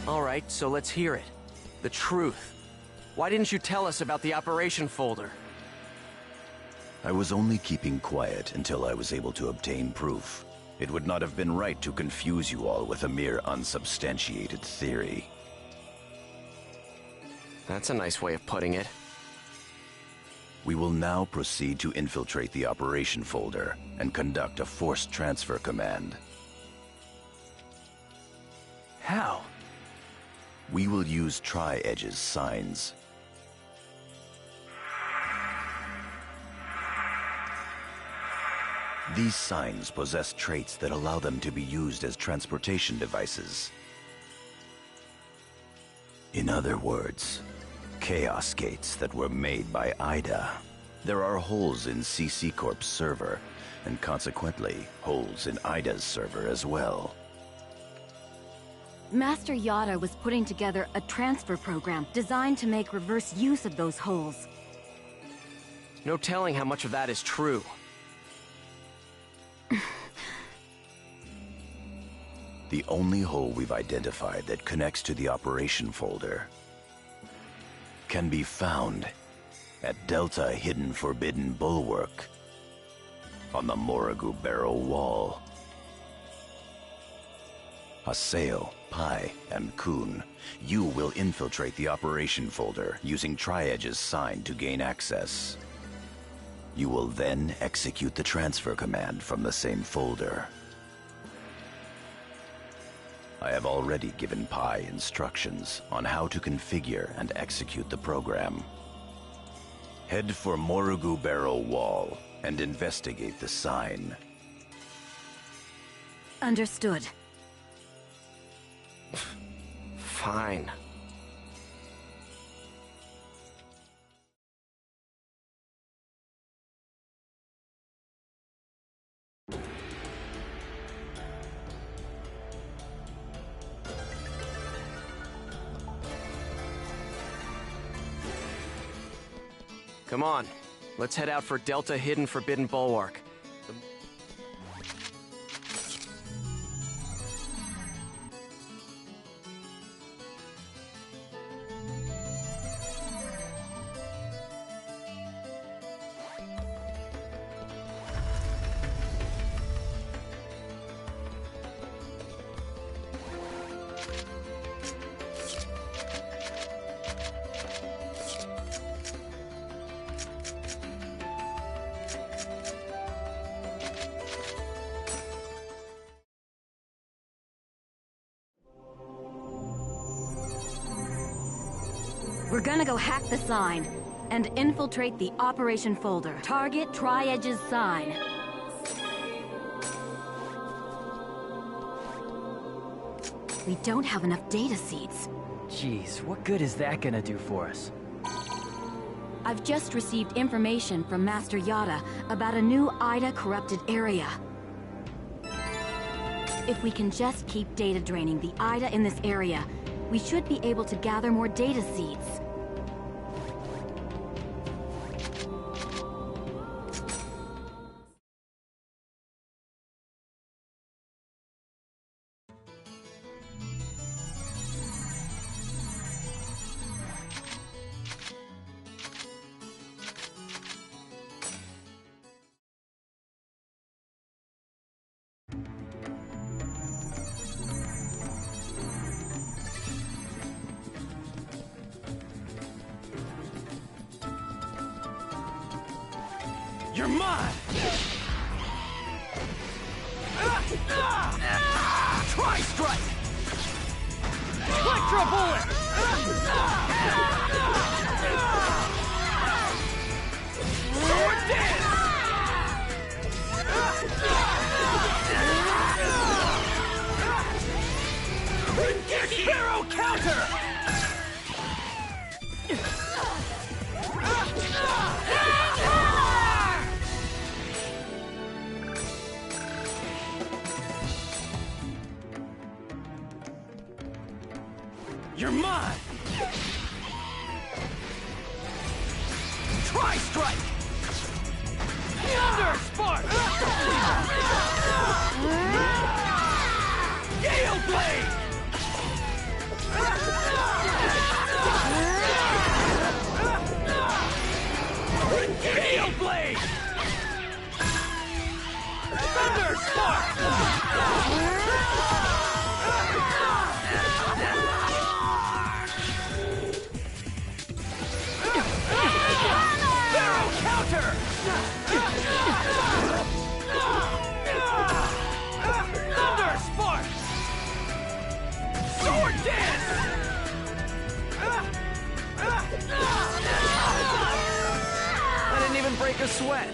Alright, so let's hear it. The truth. Why didn't you tell us about the operation folder? I was only keeping quiet until I was able to obtain proof. It would not have been right to confuse you all with a mere unsubstantiated theory. That's a nice way of putting it. We will now proceed to infiltrate the operation folder and conduct a forced transfer command. How? We will use Tri-Edge's signs. These signs possess traits that allow them to be used as transportation devices. In other words, Chaos Gates that were made by Ida. There are holes in CC Corp's server, and consequently, holes in Ida's server as well. Master Yada was putting together a transfer program designed to make reverse use of those holes. No telling how much of that is true. The only hole we've identified that connects to the operation folder can be found at Delta Hidden Forbidden Bulwark on the Morrigu Barrow Wall. Haseo, Pai, and Kun, you will infiltrate the operation folder using Tri-Edge's sign to gain access. You will then execute the transfer command from the same folder. I have already given Pai instructions on how to configure and execute the program. Head for Morrigu Barrow Wall and investigate the sign. Understood. Fine. Come on, let's head out for Delta Hidden Forbidden Bulwark. We're gonna go hack the sign and infiltrate the operation folder. Target Tri-Edge's sign. We don't have enough data seeds. Jeez, what good is that gonna do for us? I've just received information from Master Yada about a new Ida corrupted area. If we can just keep data draining the Ida in this area, we should be able to gather more data seeds. You're mine! Try strike! Electro bullet! Sword dance! Sparrow counter! You're mine! Try strike! Thunder spark! Gale blade! break a sweat.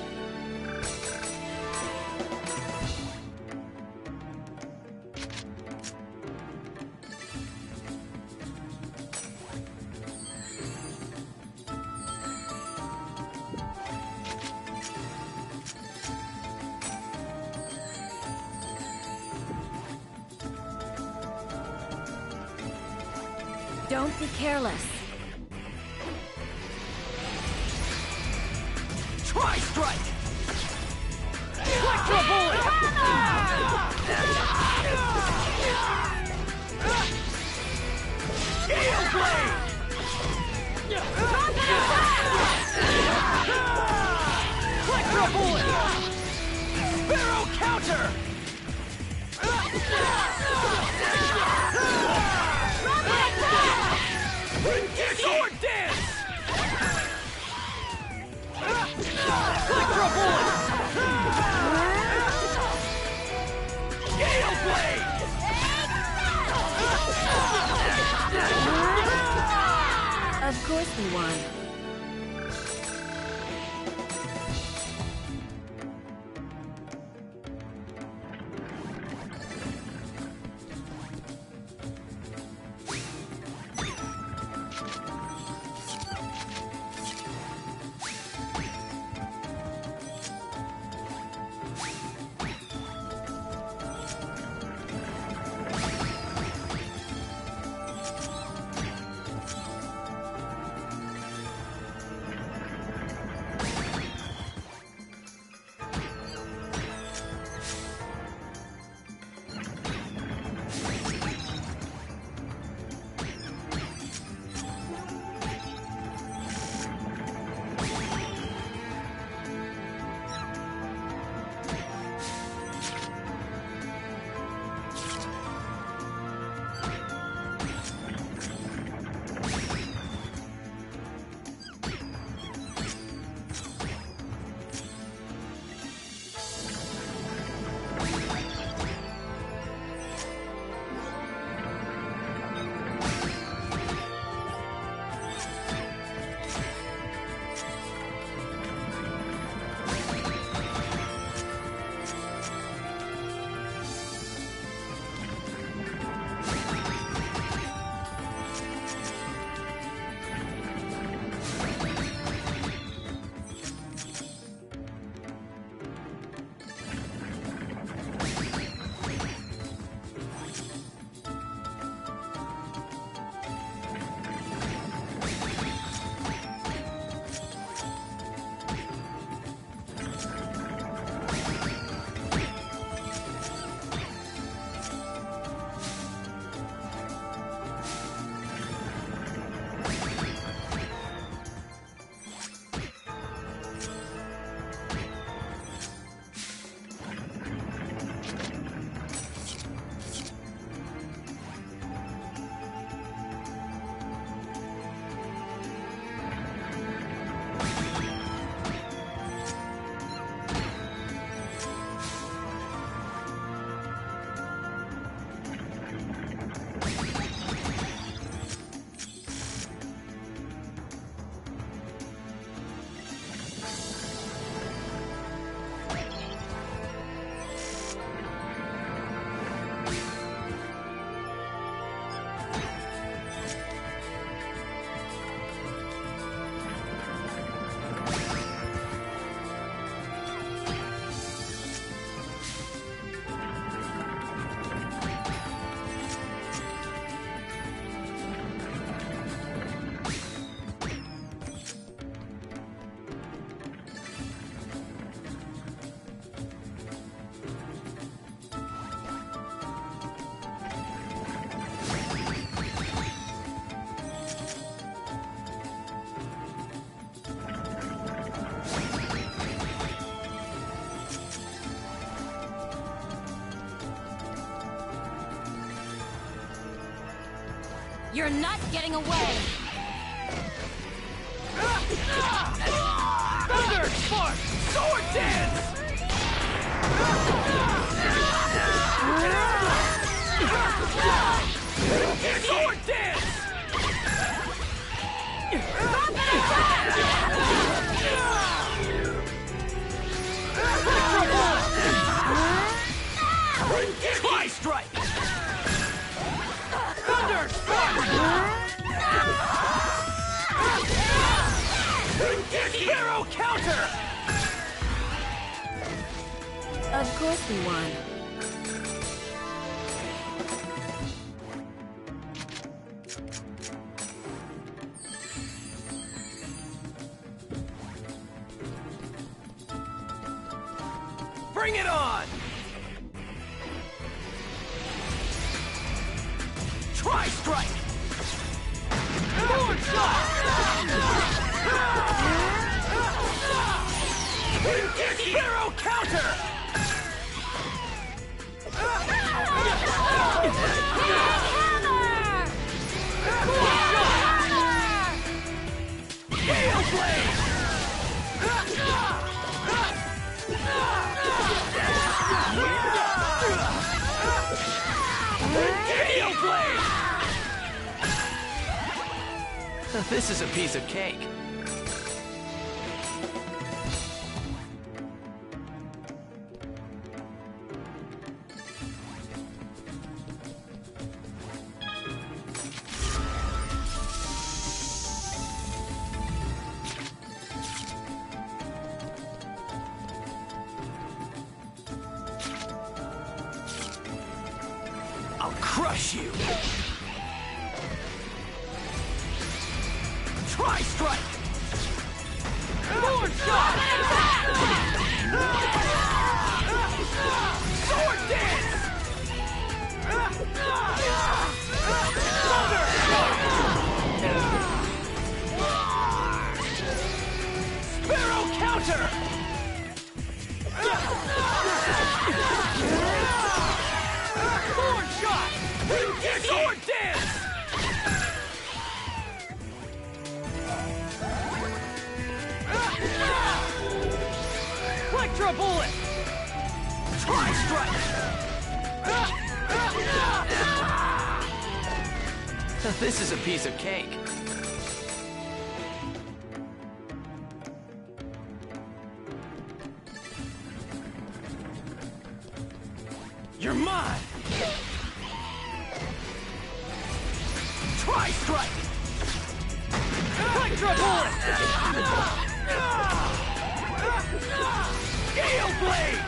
Don't be careless. Tri-strike! Electro bullet! Gale blade! Electro bullet! Barrow counter! Sword dance! Electro bullet! Gale blade! Of course we won. You're not getting away! Thunder! Spark! Sword dance! Sword dance! Try strike! Thunder strike! Hero counter! Of course we won. Bring it on! Try strike! Forward shot! Hero counter! Gale blade! Gale blade! This is a piece of cake. I'll crush you! Try strike! Forward shot! Sword dance! Thunder! Sparrow counter! Forward shot! Sword dance! Electro bullet! Try strike! This is a piece of cake. You're mine! Try strike! Electro bullet! Gale blade!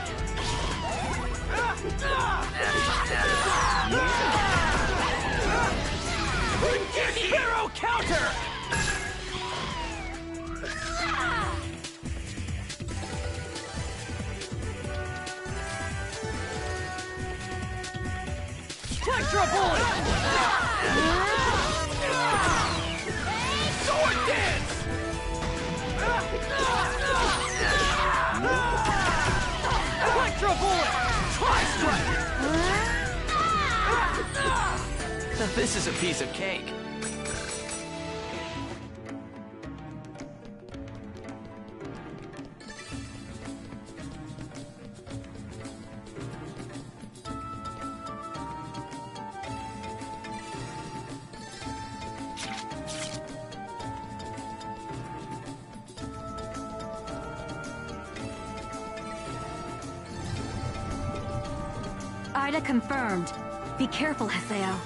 Sparrow counter! Electro bullet! Sword dance! Electro bullet! Try strike! This is a piece of cake. Ida confirmed. Be careful, Haseo.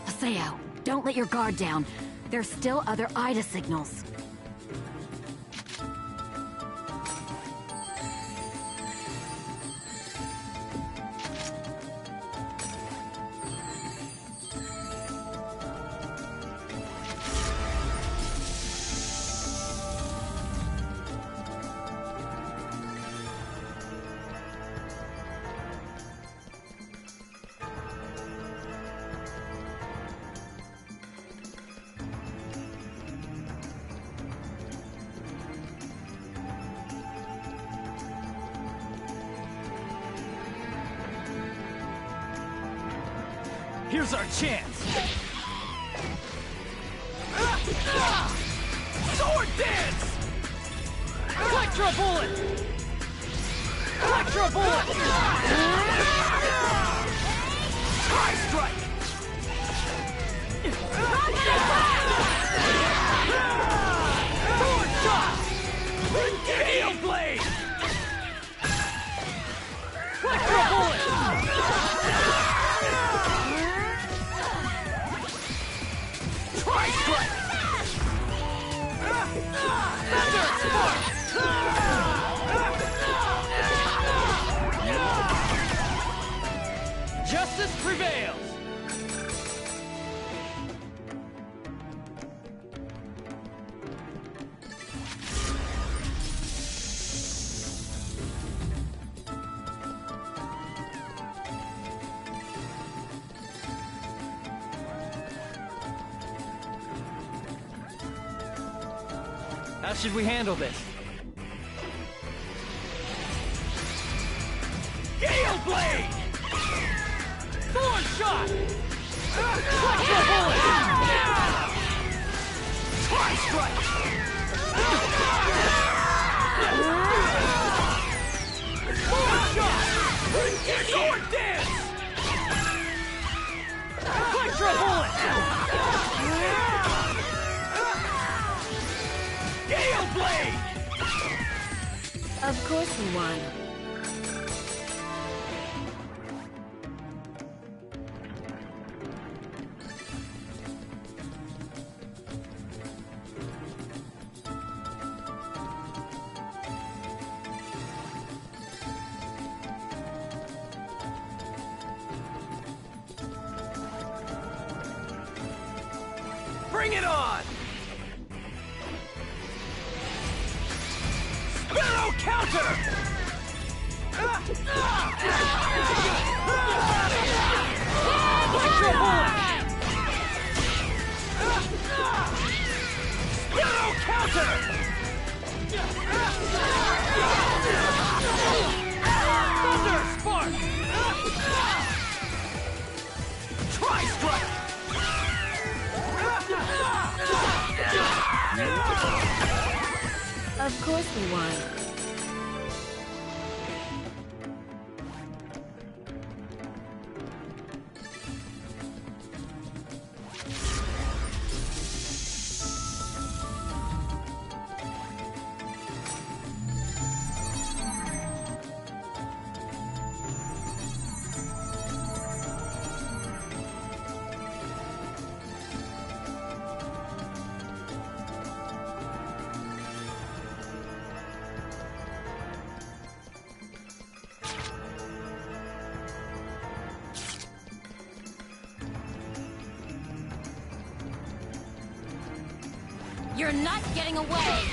Haseo, don't let your guard down. There's still other Ida signals. Here's our chance! Sword dance! Electro bullet! Electro bullet! High strike! Sword shot! Gale blade! Electro bullet! Tri-strike! Thunder spark! Justice prevails! How should we handle this? Gale blade! Thorn shot! Electro bullet! Tri-strike! Thorn shot! Sword dance! Electro bullet! Gale blade! Of course he won. Bring it on! Sparrow counter! Electro bullet! Sparrow counter! Thunder spark! Tri-strike! Of course he won. You're not getting away!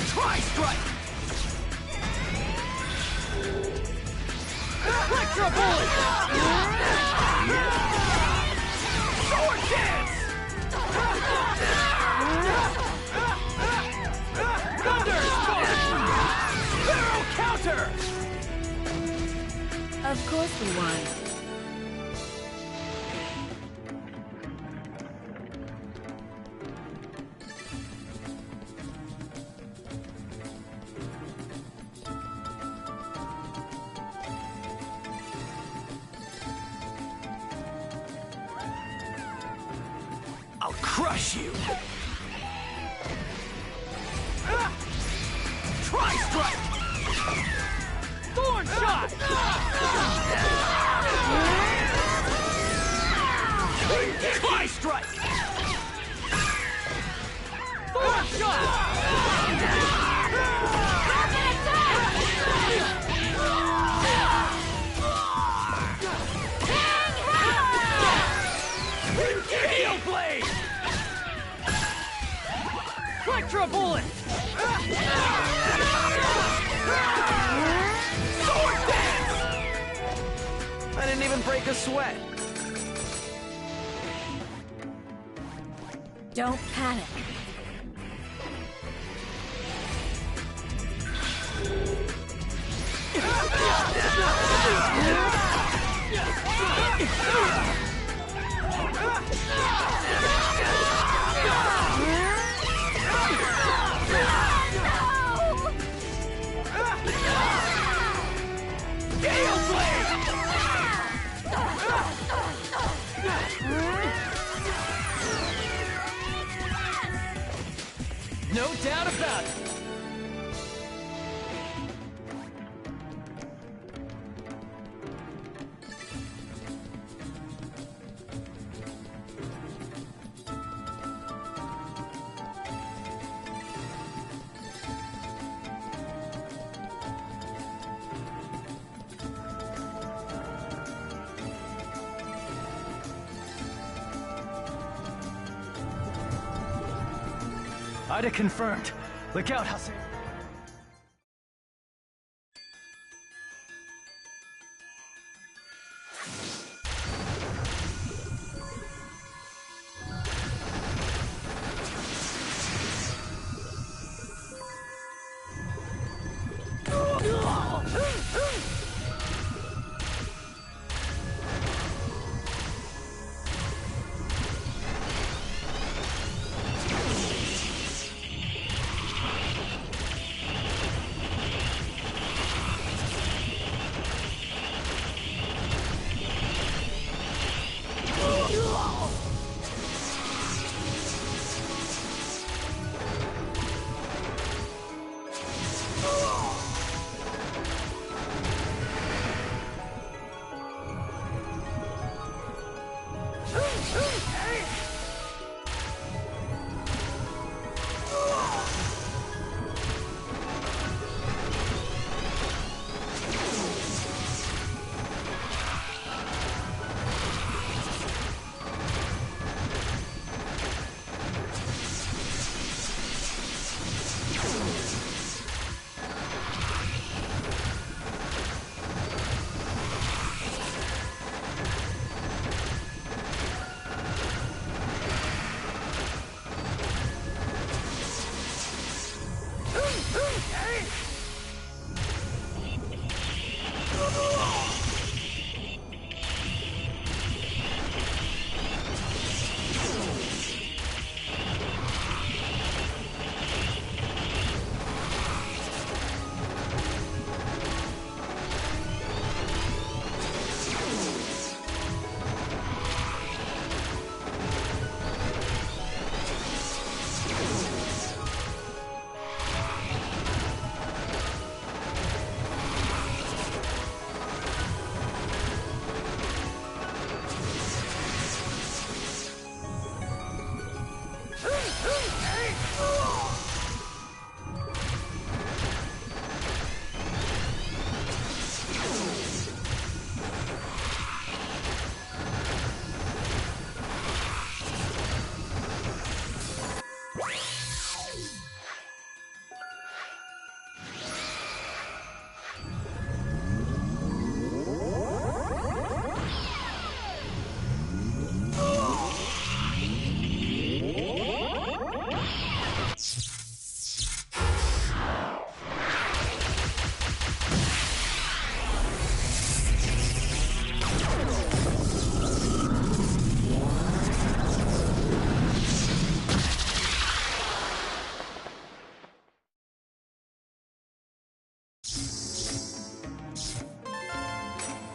Tri-strike! Electro bullet! Sword dance! Thunder spark! Barrel counter! Of course we won. I'll crush you! Tri-strike! Thorn shot! Tri-strike! Thorn shot! Gale blade! Electro bullet! Sword dance! I didn't even break a sweat. Don't panic. Gale blade! No doubt about it. Ida confirmed. Look out, Haseo.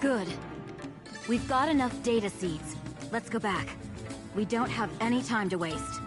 Good. We've got enough data seeds. Let's go back. We don't have any time to waste.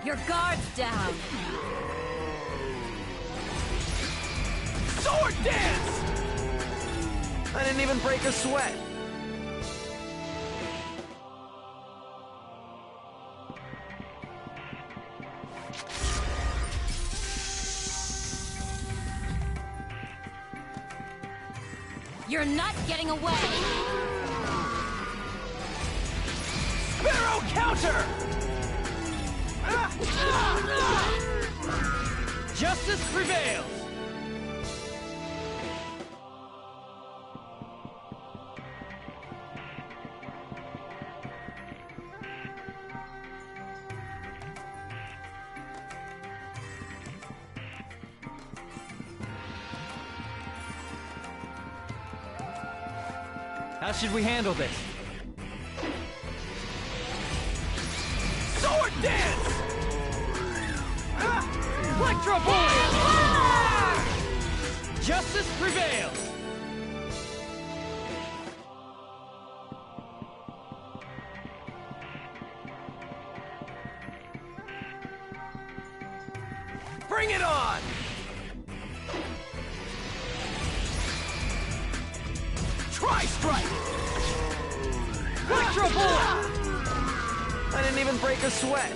Your guard's down! Sword dance! I didn't even break a sweat. You're not getting away! Sparrow counter! Justice prevails! How should we handle this? Sword dance! Electro bullet! Justice prevails! Bring it on! Tri-strike! Electro bullet! I didn't even break a sweat.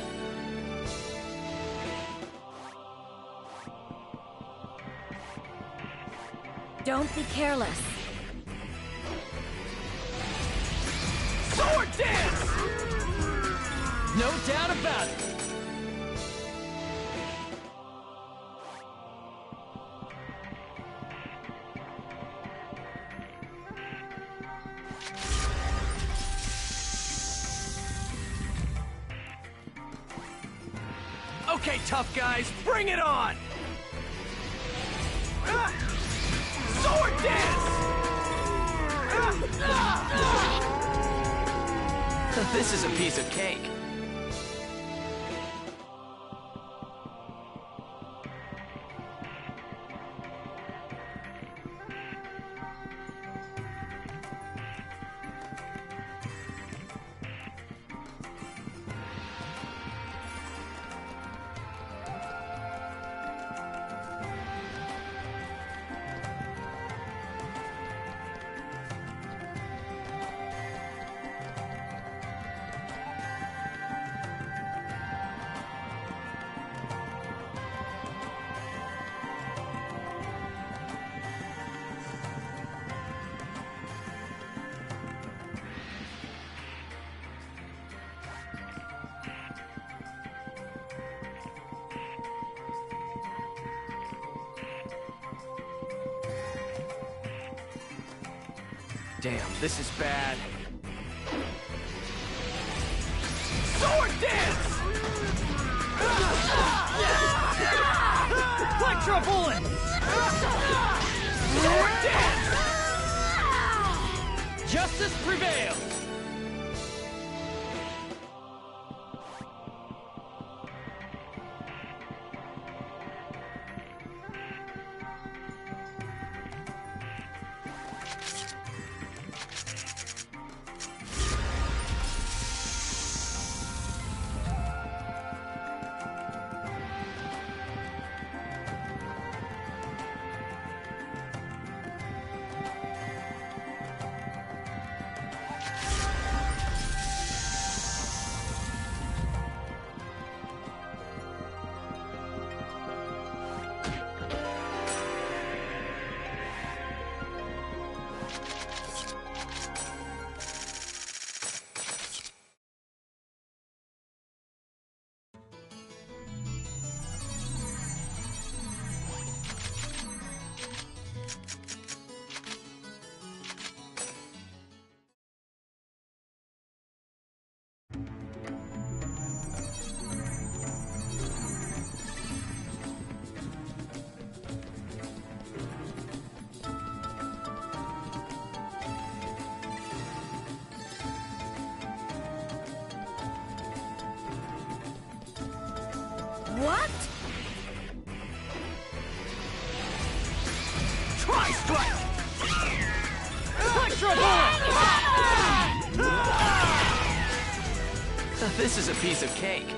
Don't be careless. Sword dance! No doubt about it! Okay, tough guys, bring it on! Sword dance! This is a piece of cake. Damn, this is bad. Sword dance! Electro bullet! Sword dance! Justice prevails! What? Tri-strike! Electro bullet! This is a piece of cake.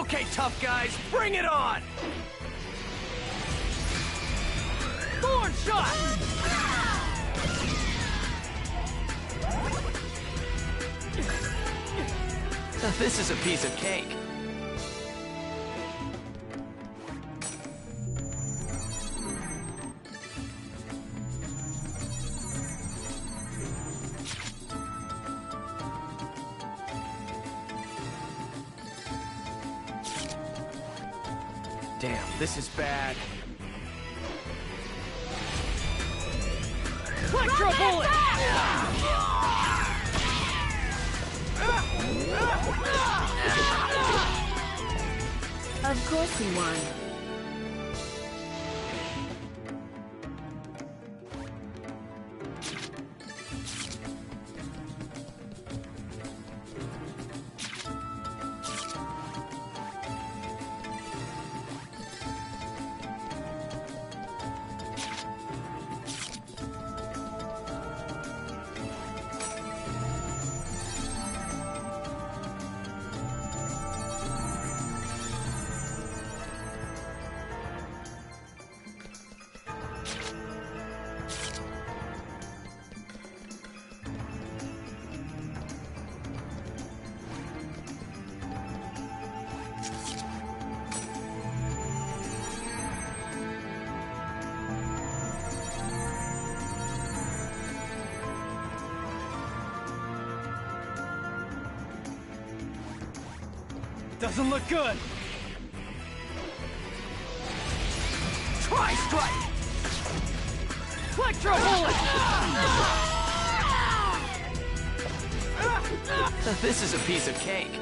Okay, tough guys, bring it on! Thorn shot! This is a piece of cake. Damn, this is bad. Electro bullet! Of course we won. Doesn't look good. Tri-strike! Electro bullet! This is a piece of cake.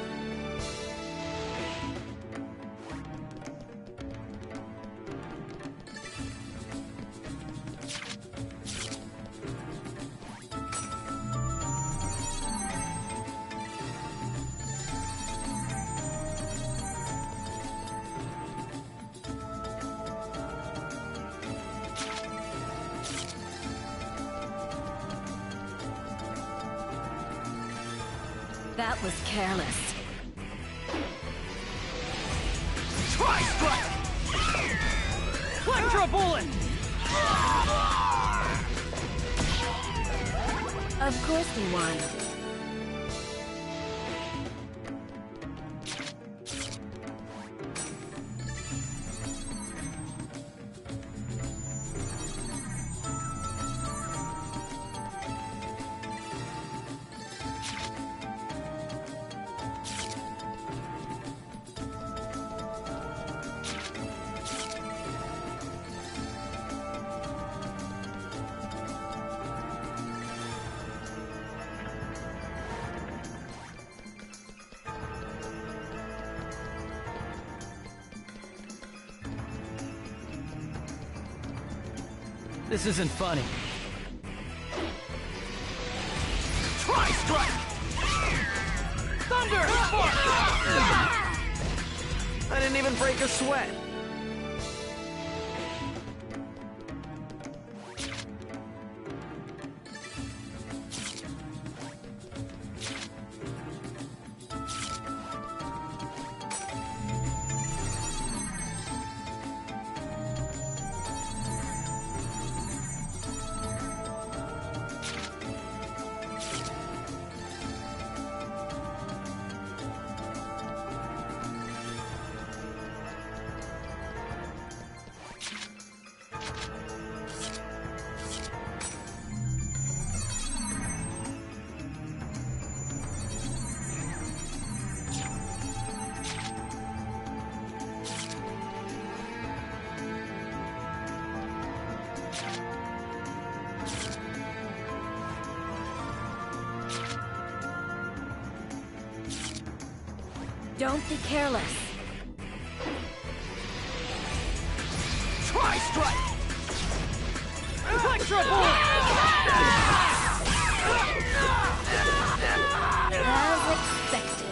That was careless. Tri-strike! Electro bullet! Of course we won. This isn't funny. Tri-strike! Thunder! I didn't even break a sweat. Don't be careless. Tri-strike! Electro bullet! As expected.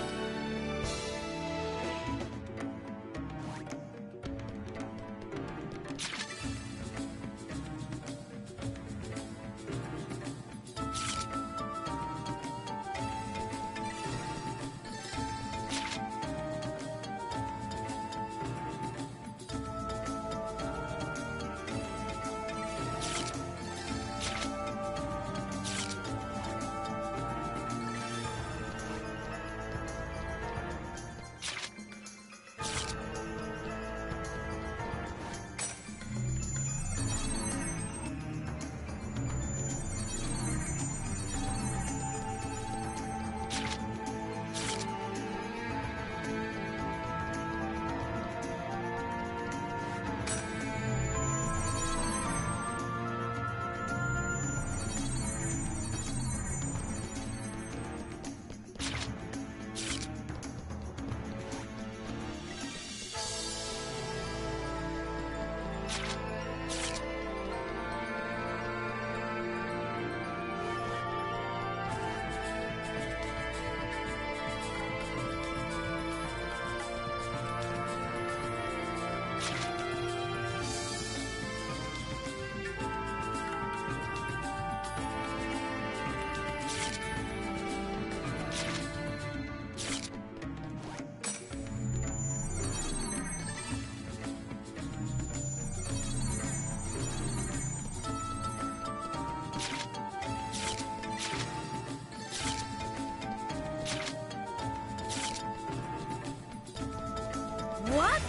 What?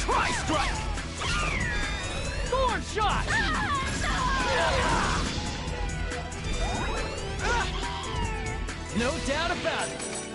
Try strike! Thorn shot! No doubt about it!